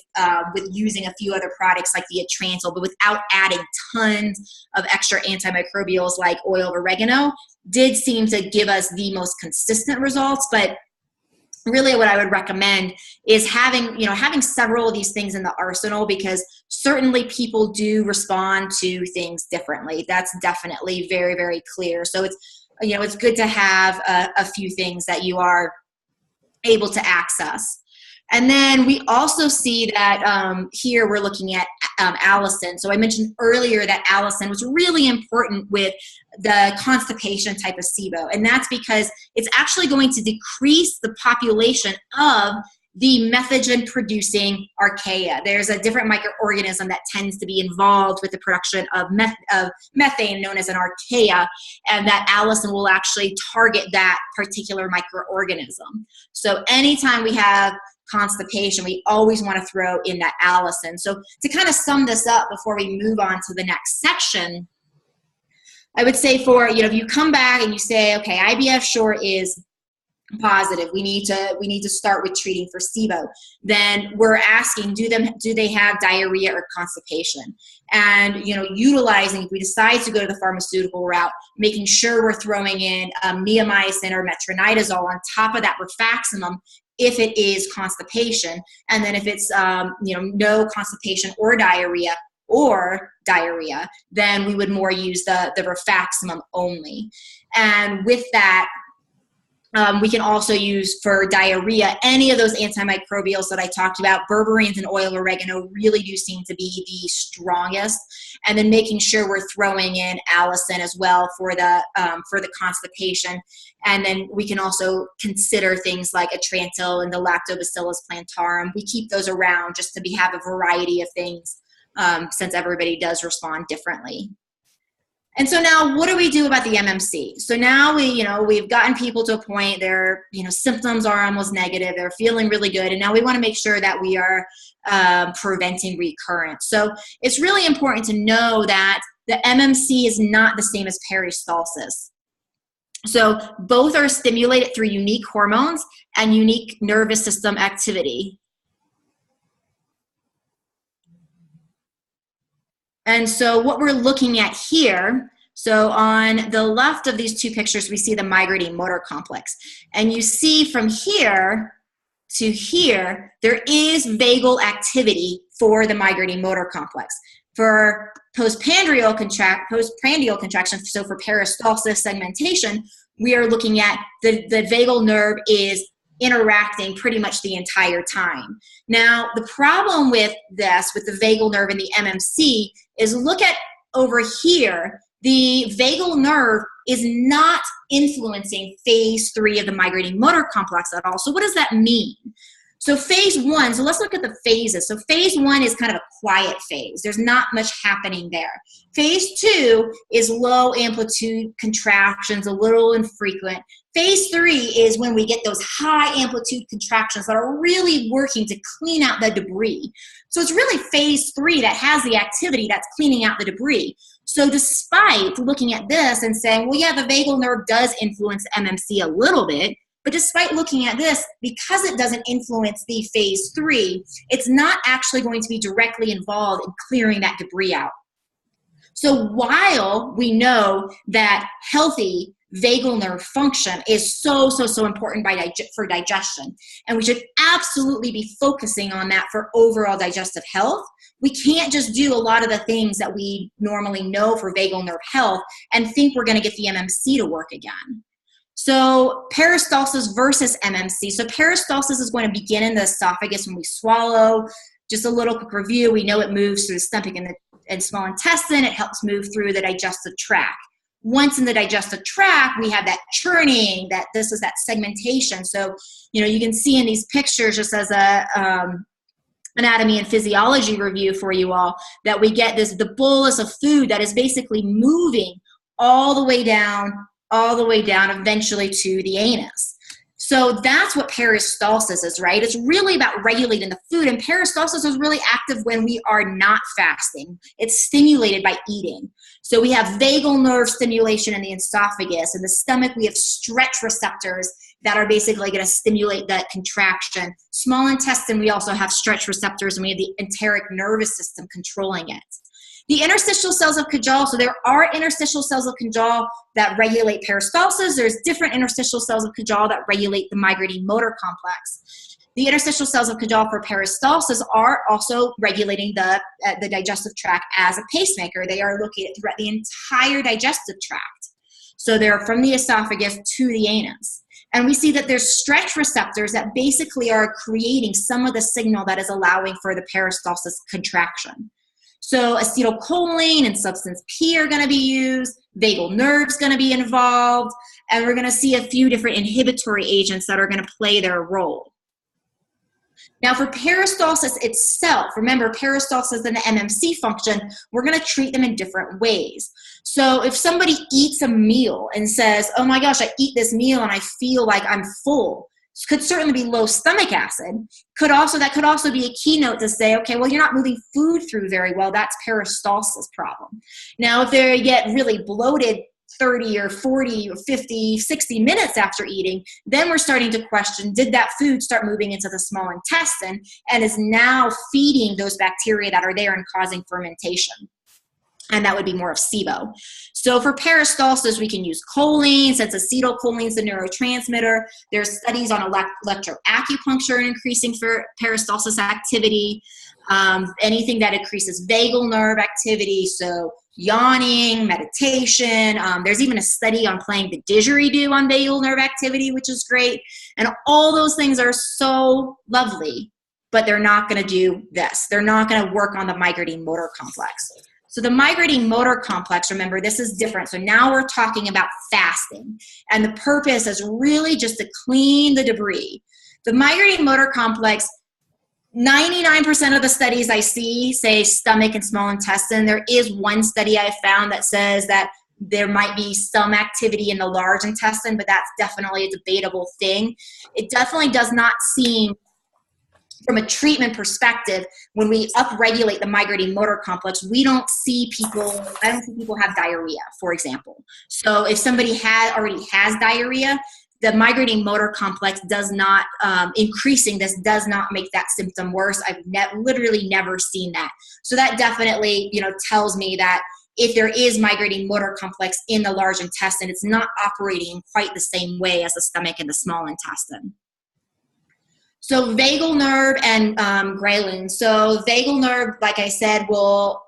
using a few other products like the Atrantil, but without adding tons of extra antimicrobials like oil of oregano, did seem to give us the most consistent results. But really what I would recommend is having several of these things in the arsenal, because certainly people do respond to things differently. That's definitely very, very clear. So it's good to have a few things that you are able to access. And then we also see that here we're looking at allicin. So I mentioned earlier that allicin was really important with the constipation type of SIBO. And that's because it's actually going to decrease the population of the methogen-producing archaea. There's a different microorganism that tends to be involved with the production of methane, known as an archaea, and that allicin will actually target that particular microorganism. So anytime we have constipation, we always want to throw in that allicin. So to kind of sum this up before we move on to the next section, I would say if you come back and you say, okay, IBF sure is positive, we need to start with treating for SIBO, then we're asking, do they have diarrhea or constipation? And utilizing, if we decide to go to the pharmaceutical route, making sure we're throwing in neomycin or metronidazole on top of that rifaximin if it is constipation. And then if it's no constipation or diarrhea, then we would more use the rifaximin only. And with that, we can also use for diarrhea any of those antimicrobials that I talked about. Berberines and oil of oregano really do seem to be the strongest. And then making sure we're throwing in allicin as well for the constipation. And then we can also consider things like Atrantil and the Lactobacillus plantarum. We keep those around just to have a variety of things, since everybody does respond differently. And so now what do we do about the MMC? So now we've gotten people to a point, their symptoms are almost negative, they're feeling really good, and now we want to make sure that we are preventing recurrence. So it's really important to know that the MMC is not the same as peristalsis. So both are stimulated through unique hormones and unique nervous system activity. And so what we're looking at here, so on the left of these two pictures, we see the migrating motor complex. And you see from here to here, there is vagal activity for the migrating motor complex. For postprandial contraction, so for peristalsis segmentation, we are looking at the vagal nerve is interacting pretty much the entire time. Now, the problem with this, with the vagal nerve and the MMC, is look at over here, the vagal nerve is not influencing phase 3 of the migrating motor complex at all. So what does that mean? So phase 1, so let's look at the phases. So phase 1 is kind of a quiet phase. There's not much happening there. Phase 2 is low amplitude contractions, a little infrequent. Phase 3 is when we get those high amplitude contractions that are really working to clean out the debris. So it's really phase 3 that has the activity that's cleaning out the debris. So despite looking at this and saying, well, yeah, the vagal nerve does influence MMC a little bit, but despite looking at this, because it doesn't influence the phase 3, it's not actually going to be directly involved in clearing that debris out. So while we know that healthy vagal nerve function is so important for digestion, and we should absolutely be focusing on that for overall digestive health, we can't just do a lot of the things that we normally know for vagal nerve health and think we're going to get the MMC to work again. So peristalsis versus MMC. So peristalsis is going to begin in the esophagus when we swallow. Just a little quick review. We know it moves through the stomach and small intestine. It helps move through the digestive tract. Once in the digestive tract, we have that churning, this is that segmentation. So, you can see in these pictures, just as a anatomy and physiology review for you all, that we get the bolus of food that is basically moving all the way down eventually to the anus. So that's what peristalsis is, right? It's really about regulating the food, and peristalsis is really active when we are not fasting. It's stimulated by eating. So we have vagal nerve stimulation in the esophagus. In the stomach, we have stretch receptors that are basically going to stimulate that contraction. Small intestine, we also have stretch receptors, and we have the enteric nervous system controlling it. The interstitial cells of Cajal, so there are interstitial cells of Cajal that regulate peristalsis. There's different interstitial cells of Cajal that regulate the migrating motor complex. The interstitial cells of Cajal for peristalsis are also regulating the digestive tract as a pacemaker. They are located throughout the entire digestive tract. So they're from the esophagus to the anus. And we see that there's stretch receptors that basically are creating some of the signal that is allowing for the peristalsis contraction. So acetylcholine and substance P are going to be used, vagal nerve's going to be involved, and we're going to see a few different inhibitory agents that are going to play their role. Now for peristalsis itself, remember peristalsis and the MMC function, we're going to treat them in different ways. So if somebody eats a meal and says, oh my gosh, I eat this meal and I feel like I'm full, could certainly be low stomach acid. That could also be a keynote to say, okay, well, you're not moving food through very well. That's peristalsis problem. Now, if they get really bloated 30 or 40 or 50, 60 minutes after eating, then we're starting to question, did that food start moving into the small intestine and is now feeding those bacteria that are there and causing fermentation? And that would be more of SIBO. So for peristalsis, we can use choline, since acetylcholine is the neurotransmitter. There's studies on electroacupuncture increasing for peristalsis activity. Anything that increases vagal nerve activity, so yawning, meditation. There's even a study on playing the didgeridoo on vagal nerve activity, which is great. And all those things are so lovely, but they're not going to do this. They're not going to work on the migrating motor complex. So the migrating motor complex, remember, this is different. So now we're talking about fasting. And the purpose is really just to clean the debris. The migrating motor complex, 99% of the studies I see say stomach and small intestine. There is one study I found that says that there might be some activity in the large intestine, but that's definitely a debatable thing. It definitely does not seem, from a treatment perspective, when we upregulate the migrating motor complex, I don't see people have diarrhea, for example. So if somebody already has diarrhea, the migrating motor complex does not, increasing this does not make that symptom worse. I've literally never seen that. So that definitely, tells me that if there is migrating motor complex in the large intestine, it's not operating in quite the same way as the stomach and the small intestine. So vagal nerve and ghrelin. So vagal nerve, like I said, will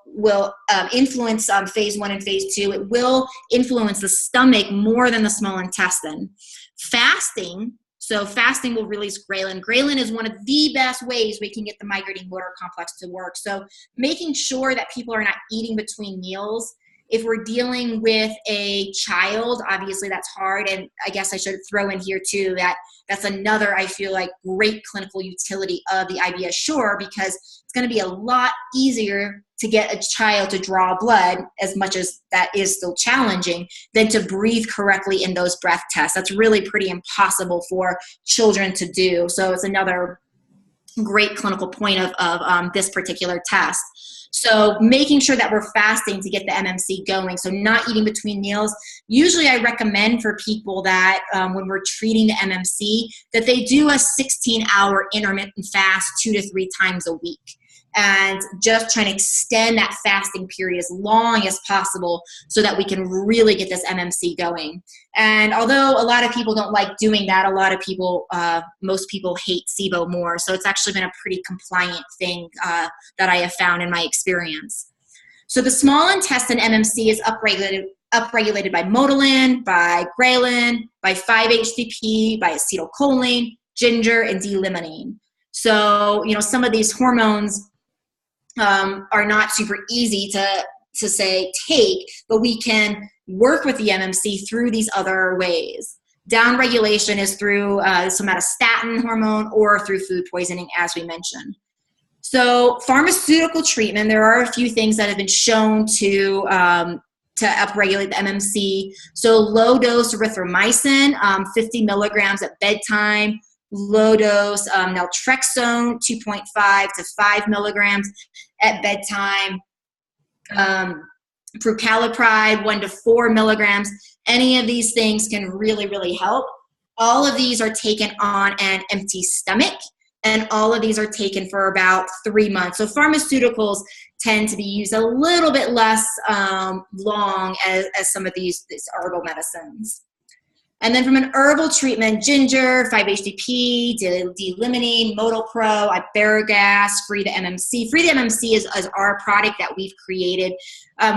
influence phase 1 and phase 2. It will influence the stomach more than the small intestine. Fasting will release ghrelin. Ghrelin is one of the best ways we can get the migrating motor complex to work. So making sure that people are not eating between meals. If we're dealing with a child, obviously that's hard. And I guess I should throw in here too that that's another, I feel like, great clinical utility of the IBS Sure, because it's going to be a lot easier to get a child to draw blood, as much as that is still challenging, than to breathe correctly in those breath tests. That's really pretty impossible for children to do. So it's another great clinical point of this particular test. So making sure that we're fasting to get the MMC going, so not eating between meals. Usually I recommend for people that when we're treating the MMC, that they do a 16-hour intermittent fast 2 to 3 times a week. And just trying to extend that fasting period as long as possible so that we can really get this MMC going. And although a lot of people don't like doing that, a lot of people, most people hate SIBO more. So it's actually been a pretty compliant thing that I have found in my experience. So the small intestine MMC is upregulated by motilin, by ghrelin, by 5-HTP, by acetylcholine, ginger, and D-limonene. So, some of these hormones are not super easy to say take, but we can work with the MMC through these other ways. Downregulation is through somatostatin hormone or through food poisoning, as we mentioned. So pharmaceutical treatment, there are a few things that have been shown to to upregulate the MMC. So low dose erythromycin, 50 milligrams at bedtime. Low dose naltrexone, 2.5 to 5 milligrams at bedtime. Prucalopride, 1 to 4 milligrams. Any of these things can really, really help. All of these are taken on an empty stomach, and all of these are taken for about 3 months. So pharmaceuticals tend to be used a little bit less long as some of these herbal medicines. And then from an herbal treatment, ginger, 5-HTP, D-limonene, Modal Pro, iberogast, Free the MMC. Free the MMC is our product that we've created.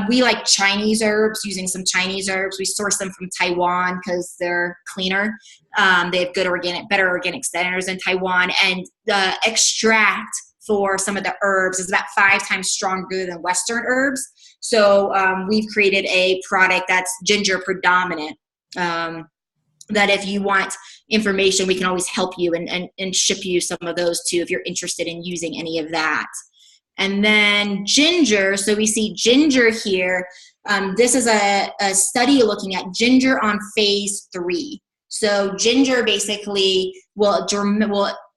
We like Chinese herbs, using some Chinese herbs. We source them from Taiwan because they're cleaner. They have better organic standards in Taiwan. And the extract for some of the herbs is about 5 times stronger than Western herbs. So we've created a product that's ginger predominant. That if you want information, we can always help you and ship you some of those too if you're interested in using any of that. And then ginger, so we see ginger here. This is a study looking at ginger on phase 3. So ginger basically will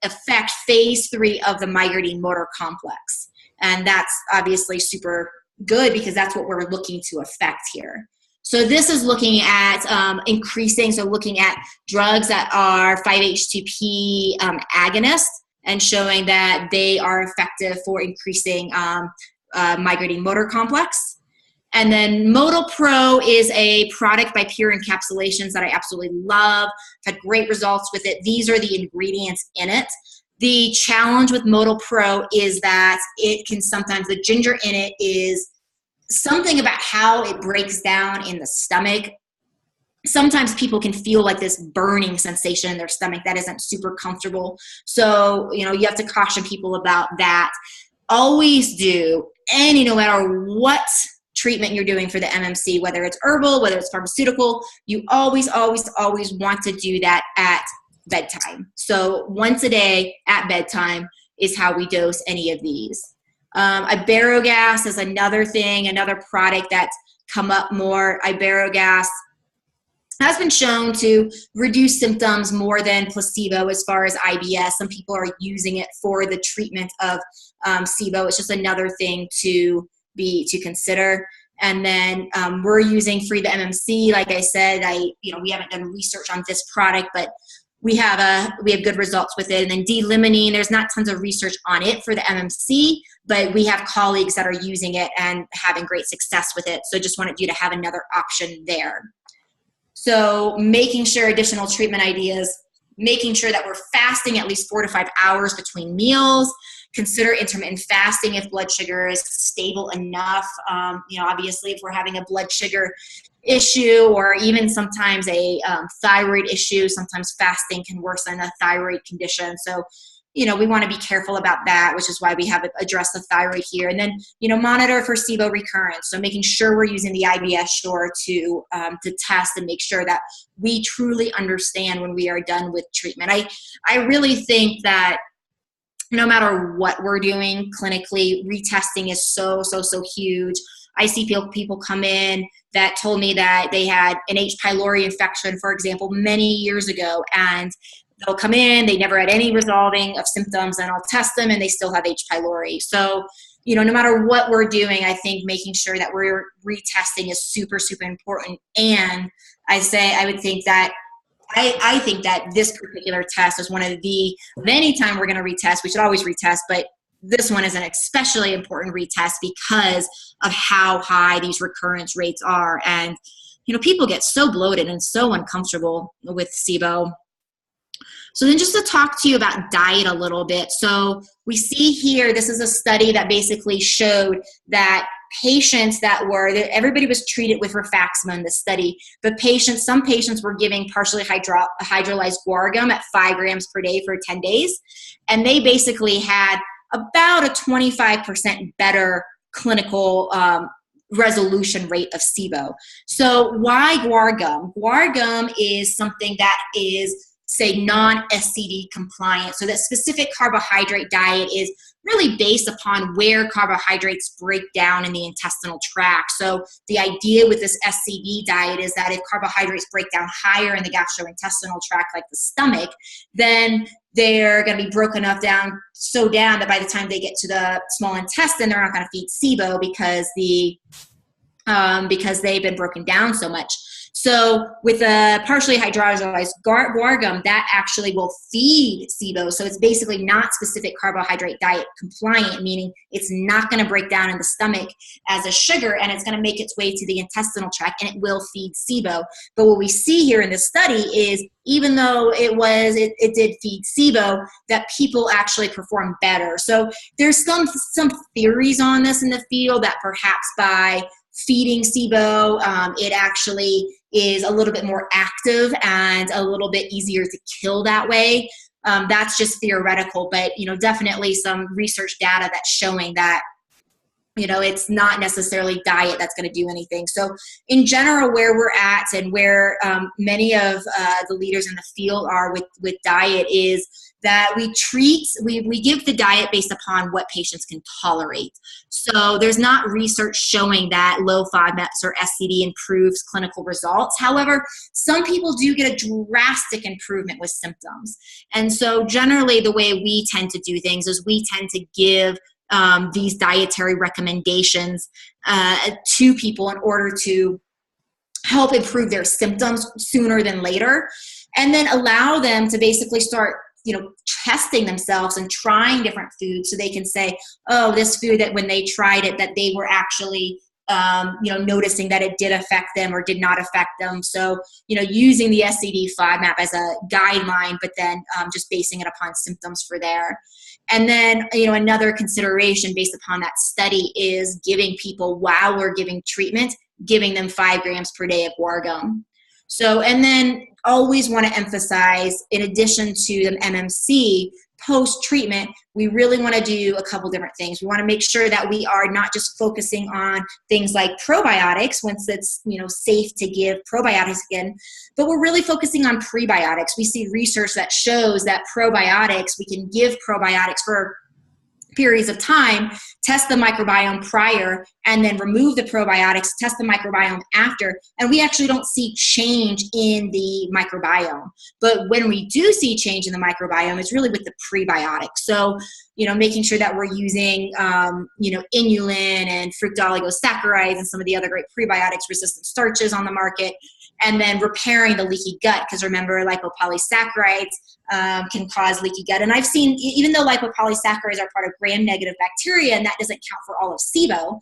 affect phase 3 of the migrating motor complex. And that's obviously super good because that's what we're looking to affect here. So this is looking at looking at drugs that are 5-HTP agonists and showing that they are effective for increasing migrating motor complex. And then Modal Pro is a product by Pure Encapsulations that I absolutely love. I've had great results with it. These are the ingredients in it. The challenge with Modal Pro is that it can sometimes, the ginger in it is something about how it breaks down in the stomach. Sometimes people can feel like this burning sensation in their stomach that isn't super comfortable. So, you have to caution people about that. Always do no matter what treatment you're doing for the MMC, whether it's herbal, whether it's pharmaceutical, you always, always, always want to do that at bedtime. So once a day at bedtime is how we dose any of these. Iberogast is another thing, another product that's come up more. Iberogast has been shown to reduce symptoms more than placebo as far as IBS. Some people are using it for the treatment of SIBO. It's just another thing to consider. And then we're using Free the MMC. Like I said, we haven't done research on this product, but we have good results with it. And then D-limonene, there's not tons of research on it for the MMC, but we have colleagues that are using it and having great success with it. So just wanted you to have another option there. So making sure additional treatment ideas, making sure that we're fasting at least 4 to 5 hours between meals. Consider intermittent fasting if blood sugar is stable enough. Obviously, if we're having a blood sugar issue or even sometimes a thyroid issue, sometimes fasting can worsen a thyroid condition. So, we want to be careful about that, which is why we have addressed the thyroid here. And then, monitor for SIBO recurrence. So making sure we're using the IBS score to test and make sure that we truly understand when we are done with treatment. I really think that no matter what we're doing clinically, retesting is so, so, so huge. I see people come in that told me that they had an H. pylori infection, for example, many years ago, and they'll come in, they never had any resolving of symptoms, and I'll test them and they still have H. pylori. So, no matter what we're doing, I think making sure that we're retesting is super, super important. And I think that this particular test is one of anytime we're going to retest, we should always retest, but this one is an especially important retest because of how high these recurrence rates are. And, people get so bloated and so uncomfortable with SIBO. So then just to talk to you about diet a little bit. So we see here, this is a study that basically showed that patients everybody was treated with rifaximin in the study, but some patients were giving partially hydrolyzed guar gum at 5 grams per day for 10 days. And they basically had about a 25% better clinical resolution rate of SIBO. So why guar gum? Guar gum is something that is say, non-SCD compliant. So that specific carbohydrate diet is really based upon where carbohydrates break down in the intestinal tract. So the idea with this SCD diet is that if carbohydrates break down higher in the gastrointestinal tract, like the stomach, then they're going to be broken up down that by the time they get to the small intestine, they're not going to feed SIBO because they've been broken down so much. So with a partially hydrolyzed guargum, that actually will feed SIBO. So it's basically not specific carbohydrate diet compliant, meaning it's not going to break down in the stomach as a sugar, and it's going to make its way to the intestinal tract, and it will feed SIBO. But what we see here in this study is, even though it did feed SIBO, that people actually perform better. So there's some theories on this in the field that perhaps by feeding SIBO, it actually is a little bit more active and a little bit easier to kill that way. That's just theoretical, but definitely some research data that's showing that it's not necessarily diet that's going to do anything. So in general, where we're at and where many of the leaders in the field are with diet is that we give the diet based upon what patients can tolerate. So there's not research showing that low FODMAPs or SCD improves clinical results. However, some people do get a drastic improvement with symptoms. And so generally the way we tend to do things is we tend to give these dietary recommendations to people in order to help improve their symptoms sooner than later, and then allow them to basically start testing themselves and trying different foods, so they can say, oh, this food, that when they tried it, that they were actually noticing that it did affect them or did not affect them. So, using the SCD FODMAP as a guideline, but then just basing it upon symptoms for there. And then, another consideration based upon that study is giving people, while we're giving treatment, giving them 5 grams per day of guargum. So, and then always want to emphasize, in addition to the MMC, post-treatment, we really want to do a couple different things. We want to make sure that we are not just focusing on things like probiotics, once it's safe to give probiotics again, but we're really focusing on prebiotics. We see research that shows that probiotics, we can give probiotics for periods of time, test the microbiome prior, and then remove the probiotics, test the microbiome after, and we actually don't see change in the microbiome. But when we do see change in the microbiome, it's really with the prebiotics. So, making sure that we're using, inulin and fructooligosaccharides and some of the other great prebiotics resistant starches on the market, and then repairing the leaky gut, because remember, lipopolysaccharides can cause leaky gut. And I've seen, even though lipopolysaccharides are part of gram-negative bacteria, and that doesn't count for all of SIBO,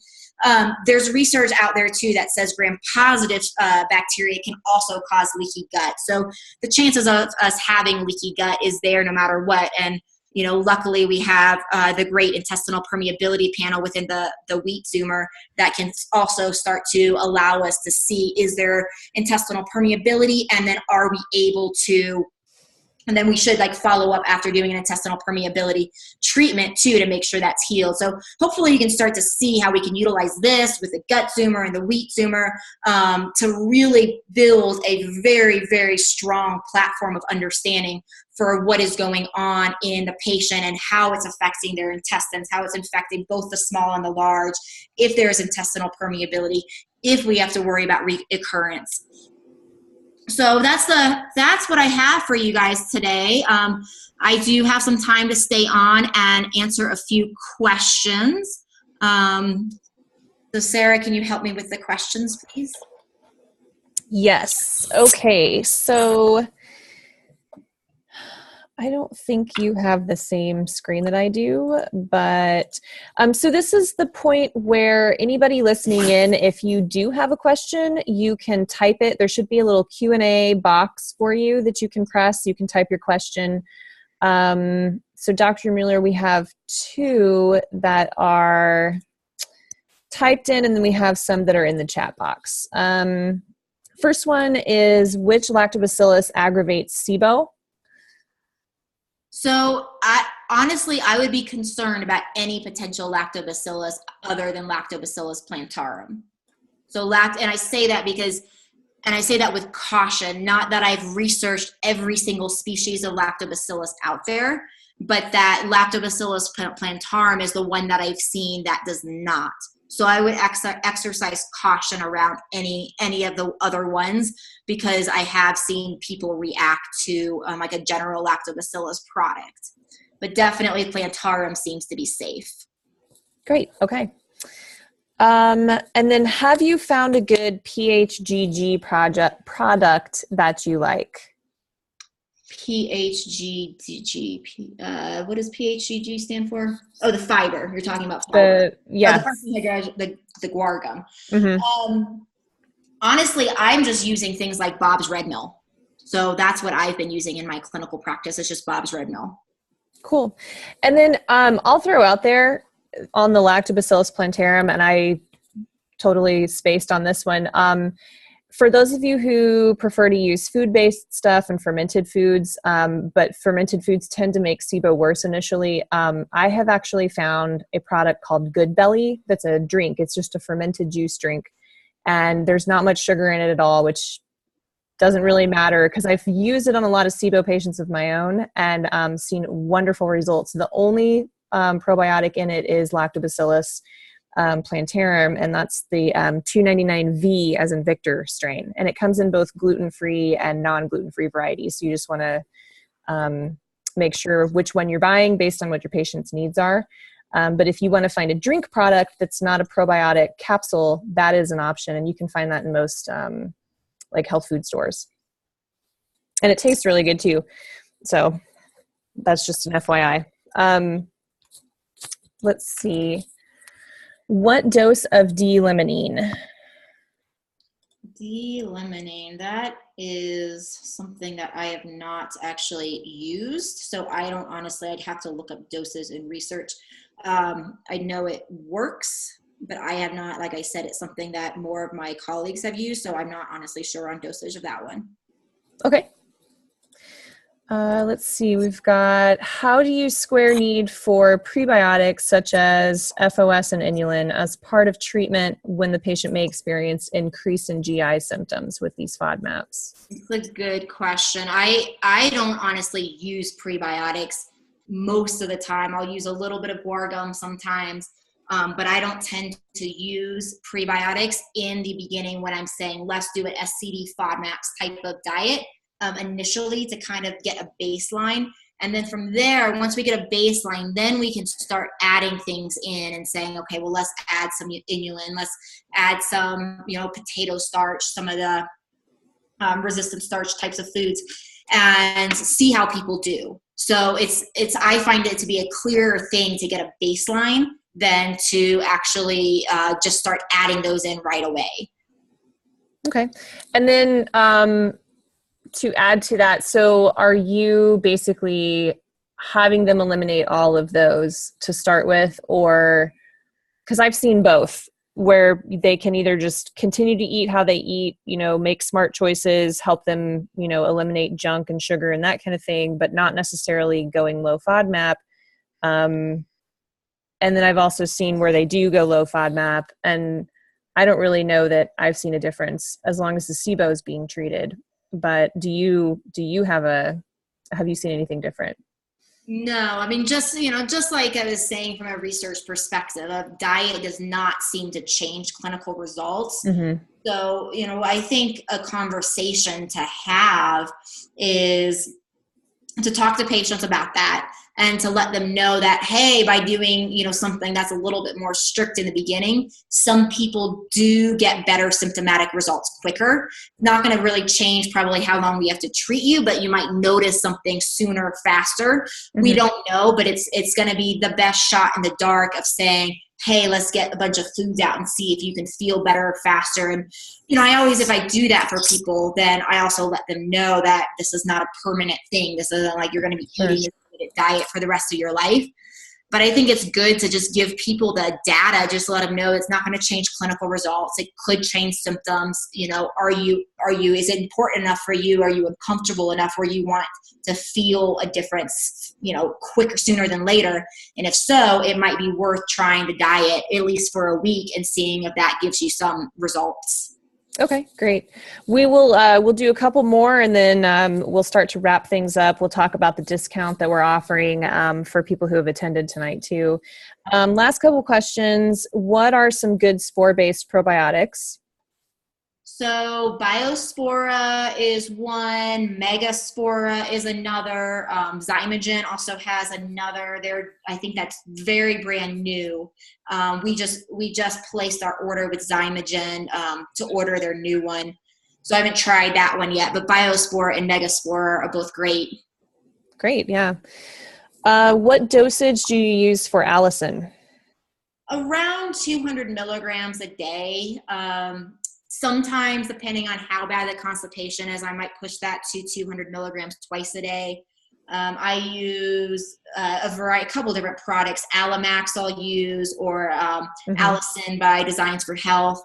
there's research out there too that says gram-positive bacteria can also cause leaky gut. So the chances of us having leaky gut is there no matter what. And luckily we have the great intestinal permeability panel within the wheat zoomer that can also start to allow us to see, is there intestinal permeability, and then are we able to, and then we should follow up after doing an intestinal permeability treatment too, to make sure that's healed. So hopefully you can start to see how we can utilize this with the gut zoomer and the wheat zoomer to really build a very, very strong platform of understanding for what is going on in the patient and how it's affecting their intestines, how it's infecting both the small and the large, if there's intestinal permeability, if we have to worry about recurrence. So that's what I have for you guys today. I do have some time to stay on and answer a few questions. So Sarah, can you help me with the questions, please? Yes. Okay. So I don't think you have the same screen that I do, but so this is the point where anybody listening in, if you do have a question, you can type it. There should be a little Q&A box for you that you can press. You can type your question. So Dr. Mueller, we have 2 that are typed in, and then we have some that are in the chat box. First one is, which lactobacillus aggravates SIBO? So I would be concerned about any potential lactobacillus other than Lactobacillus plantarum. So and I say that because And I say that with caution, not that I've researched every single species of lactobacillus out there, but that Lactobacillus plantarum is the one that I've seen that does not. So I would exercise caution around any of the other ones, because I have seen people react to like a general Lactobacillus product. But definitely plantarum seems to be safe. Great. Okay. And then have you found a good PHGG product that you like? PHGG. What does PHGG stand for? Oh, the fiber. You're talking about fiber. Yeah. The guar gum. Mm-hmm. Honestly, I'm just using things like Bob's Red Mill. So that's what I've been using in my clinical practice. It's just Bob's Red Mill. Cool. And then I'll throw out there on the Lactobacillus plantarum, and I totally spaced on this one. For those of you who prefer to use food-based stuff and fermented foods, but fermented foods tend to make SIBO worse initially, I have actually found a product called Good Belly that's a drink. It's just a fermented juice drink, and there's not much sugar in it at all, which doesn't really matter because I've used it on a lot of SIBO patients of my own and seen wonderful results. The only probiotic in it is Lactobacillus plantarum, and that's the 299V as in Victor strain. And it comes in both gluten-free and non-gluten-free varieties. So you just want to make sure which one you're buying based on what your patient's needs are. But if you want to find a drink product that's not a probiotic capsule, that is an option. And you can find that in most like health food stores. And it tastes really good too. So that's just an FYI. Let's see. What dose of D-limonene? D-limonene, that is something that I have not actually used. So I don't honestly, I'd have to look up doses and research. I know it works, but I have not, like I said, it's something that more of my colleagues have used. So I'm not honestly sure on dosage of that one. Okay. Let's see, we've got, how do you square need for prebiotics such as FOS and inulin as part of treatment when the patient may experience increase in GI symptoms with these FODMAPs? It's a good question. I don't honestly use prebiotics most of the time. I'll use a little bit of guar gum sometimes, but I don't tend to use prebiotics in the beginning when I'm saying let's do an SCD FODMAPs type of diet. Initially to kind of get a baseline. And then from there, once we get a baseline, then we can start adding things in and saying, okay, well, let's add some inulin, let's add some, potato starch, some of the resistant starch types of foods, and see how people do. So I find it to be a clearer thing to get a baseline than to actually just start adding those in right away. Okay. And then, to add to that, so are you basically having them eliminate all of those to start with, or because I've seen both where they can either just continue to eat how they eat, make smart choices, help them, eliminate junk and sugar and that kind of thing, but not necessarily going low FODMAP. And then I've also seen where they do go low FODMAP, and I don't really know that I've seen a difference as long as the SIBO is being treated. But have you seen anything different? No, I mean, just like I was saying from a research perspective, a diet does not seem to change clinical results. Mm-hmm. So, I think a conversation to have is to talk to patients about that and to let them know that, hey, by doing, something that's a little bit more strict in the beginning, some people do get better symptomatic results quicker. Not going to really change probably how long we have to treat you, but you might notice something sooner, faster. Mm-hmm. We don't know, but it's going to be the best shot in the dark of saying, hey, let's get a bunch of foods out and see if you can feel better faster. And, I always, if I do that for people, then I also let them know that this is not a permanent thing. This isn't like you're going to be eating this diet for the rest of your life. But I think it's good to just give people the data, just let them know it's not going to change clinical results. It could change symptoms. Is it important enough for you? Are you uncomfortable enough where you want to feel a difference, quicker, sooner than later? And if so, it might be worth trying the diet at least for a week and seeing if that gives you some results. Okay, great. We'll do a couple more, and then we'll start to wrap things up. We'll talk about the discount that we're offering for people who have attended tonight too. Last couple questions. What are some good spore-based probiotics? So Biospora is one, Megaspora is another, Zymogen also has another. I think that's very brand new. We just placed our order with Zymogen to order their new one. So I haven't tried that one yet, but Biospora and Megaspora are both great. Great, yeah. What dosage do you use for Allison? Around 200 milligrams a day. Sometimes, depending on how bad the constipation is, I might push that to 200 milligrams twice a day. I use a couple different products. Alamax I'll use, or Allison by Designs for Health.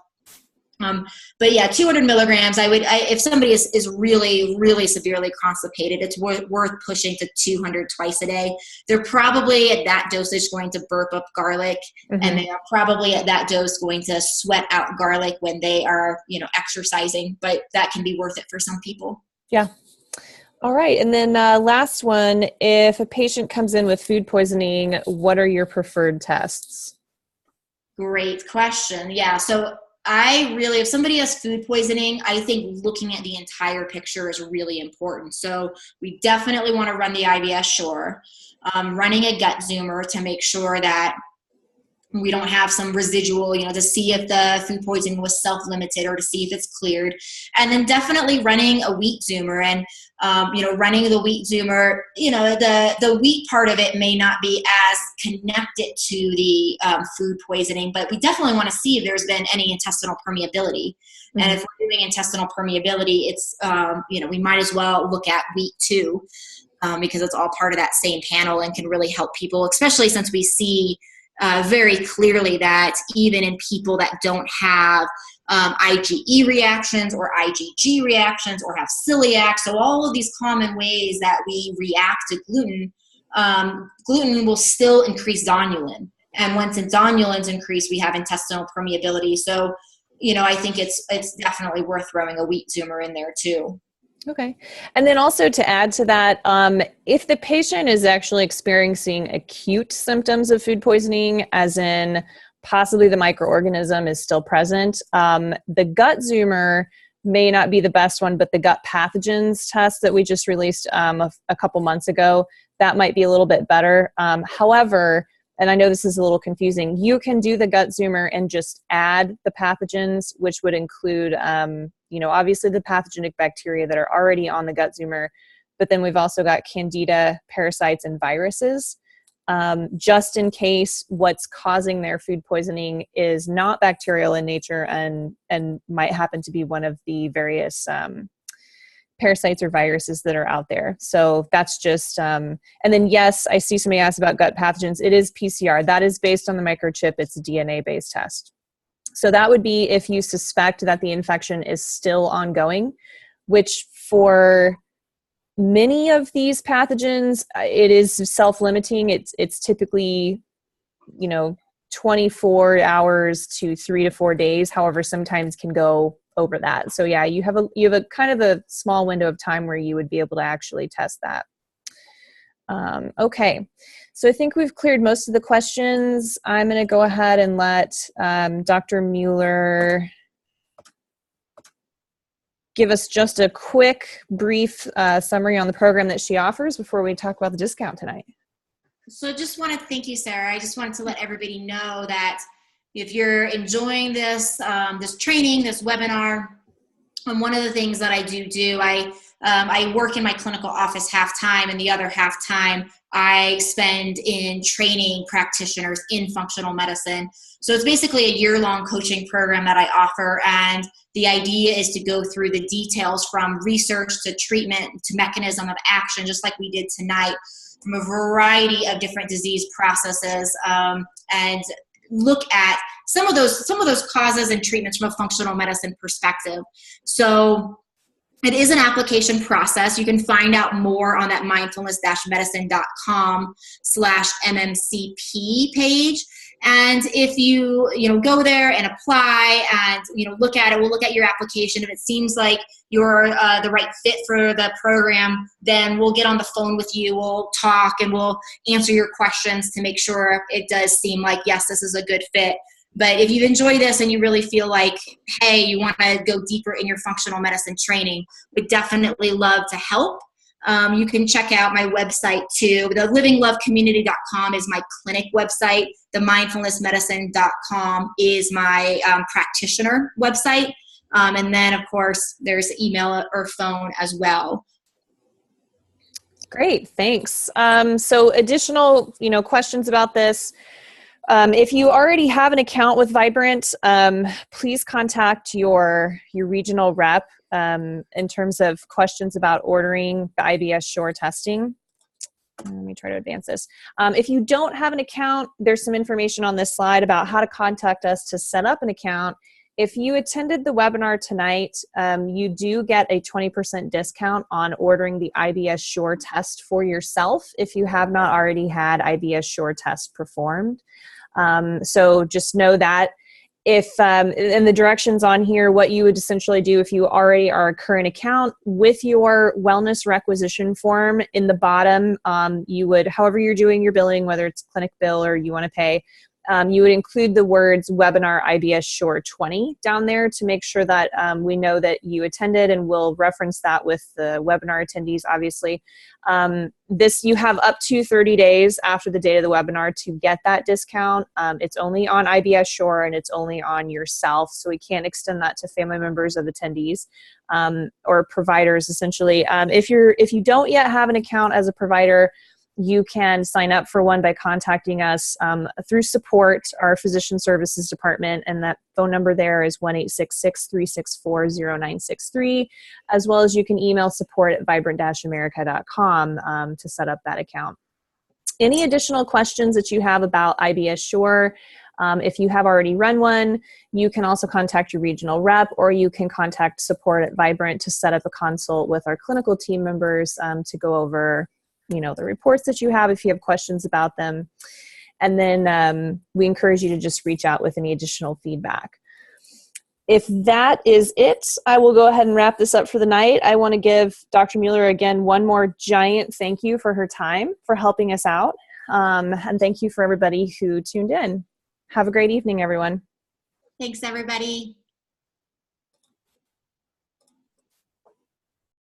But yeah, 200 milligrams. If somebody is really, really severely constipated, it's worth pushing to 200 twice a day. They're probably at that dosage going to burp up garlic, and they are probably at that dose going to sweat out garlic when they are, exercising. But that can be worth it for some people. Yeah. All right. And then last one, if a patient comes in with food poisoning, what are your preferred tests? Great question. Yeah. So if somebody has food poisoning, I think looking at the entire picture is really important. So we definitely want to run the IBS, sure. Running a gut zoomer to make sure that we don't have some residual, to see if the food poisoning was self-limited or to see if it's cleared. And then definitely running a wheat zoomer. And, running the wheat zoomer, the wheat part of it may not be as connected to the food poisoning, but we definitely want to see if there's been any intestinal permeability. And if we're doing intestinal permeability, it's, we might as well look at wheat too, because it's all part of that same panel and can really help people, especially since we see very clearly that even in people that don't have IgE reactions or IgG reactions or have celiac, so all of these common ways that we react to gluten, gluten will still increase zonulin. And once zonulins increase, we have intestinal permeability. So, I think it's definitely worth throwing a wheat zoomer in there too. Okay. And then also to add to that, if the patient is actually experiencing acute symptoms of food poisoning, as in possibly the microorganism is still present, the gut zoomer may not be the best one, but the gut pathogens test that we just released a couple months ago, that might be a little bit better. However, and I know this is a little confusing, you can do the gut zoomer and just add the pathogens, which would include, obviously the pathogenic bacteria that are already on the gut zoomer, but then we've also got candida, parasites, and viruses, just in case what's causing their food poisoning is not bacterial in nature and might happen to be one of the various parasites or viruses that are out there. So that's just, and then yes, I see somebody asked about gut pathogens. It is PCR. That is based on the microchip. It's a DNA-based test. So that would be if you suspect that the infection is still ongoing, which for many of these pathogens, it is self-limiting. It's typically, 24 hours to 3 to 4 days. However, sometimes can go over that. So yeah, you have a kind of a small window of time where you would be able to actually test that. Okay, so I think we've cleared most of the questions. I'm going to go ahead and let Dr. Mueller give us just a quick, brief summary on the program that she offers before we talk about the discount tonight. So I just want to thank you, Sarah. I just wanted to let everybody know that if you're enjoying this, this training, this webinar, one of the things that I do, I work in my clinical office half-time, and the other half-time I spend in training practitioners in functional medicine. So it's basically a year-long coaching program that I offer, and the idea is to go through the details from research to treatment to mechanism of action, just like we did tonight, from a variety of different disease processes, and look at some of those causes and treatments from a functional medicine perspective. So it is an application process. You can find out more on that mindfulness-medicine.com/MMCP page. And if you go there and apply and look at it, we'll look at your application. If it seems like you're the right fit for the program, then we'll get on the phone with you. We'll talk and we'll answer your questions to make sure it does seem like, yes, this is a good fit. But if you enjoy this and you really feel like, hey, you want to go deeper in your functional medicine training, we'd definitely love to help. You can check out my website too. The livinglovecommunity.com is my clinic website. The mindfulnessmedicine.com is my practitioner website. And then, of course, there's email or phone as well. Great, thanks. So additional, questions about this. If you already have an account with Vibrant, please contact your regional rep in terms of questions about ordering the IBS Shore testing. Let me try to advance this. If you don't have an account, there's some information on this slide about how to contact us to set up an account. If you attended the webinar tonight, you do get a 20% discount on ordering the IBS Shore test for yourself if you have not already had IBS Shore test performed. So just know that if, in the directions on here, what you would essentially do if you already are a current account with your wellness requisition form in the bottom, you would, however you're doing your billing, whether it's clinic bill or you want to pay, you would include the words webinar IBS Shore 20 down there to make sure that we know that you attended, and we'll reference that with the webinar attendees, obviously. You have up to 30 days after the date of the webinar to get that discount. It's only on IBS Shore and it's only on yourself, so we can't extend that to family members of attendees or providers, essentially. If you don't yet have an account as a provider, you can sign up for one by contacting us through support, our physician services department, and that phone number there is 1-866-364-0963, as well as you can email support@vibrant-america.com to set up that account. Any additional questions that you have about IBS Shore, if you have already run one, you can also contact your regional rep, or you can contact support at Vibrant to set up a consult with our clinical team members to go over the reports that you have if you have questions about them. And then we encourage you to just reach out with any additional feedback. If that is it, I will go ahead and wrap this up for the night. I want to give Dr. Mueller again one more giant thank you for her time, for helping us out. And thank you for everybody who tuned in. Have a great evening, everyone. Thanks, everybody.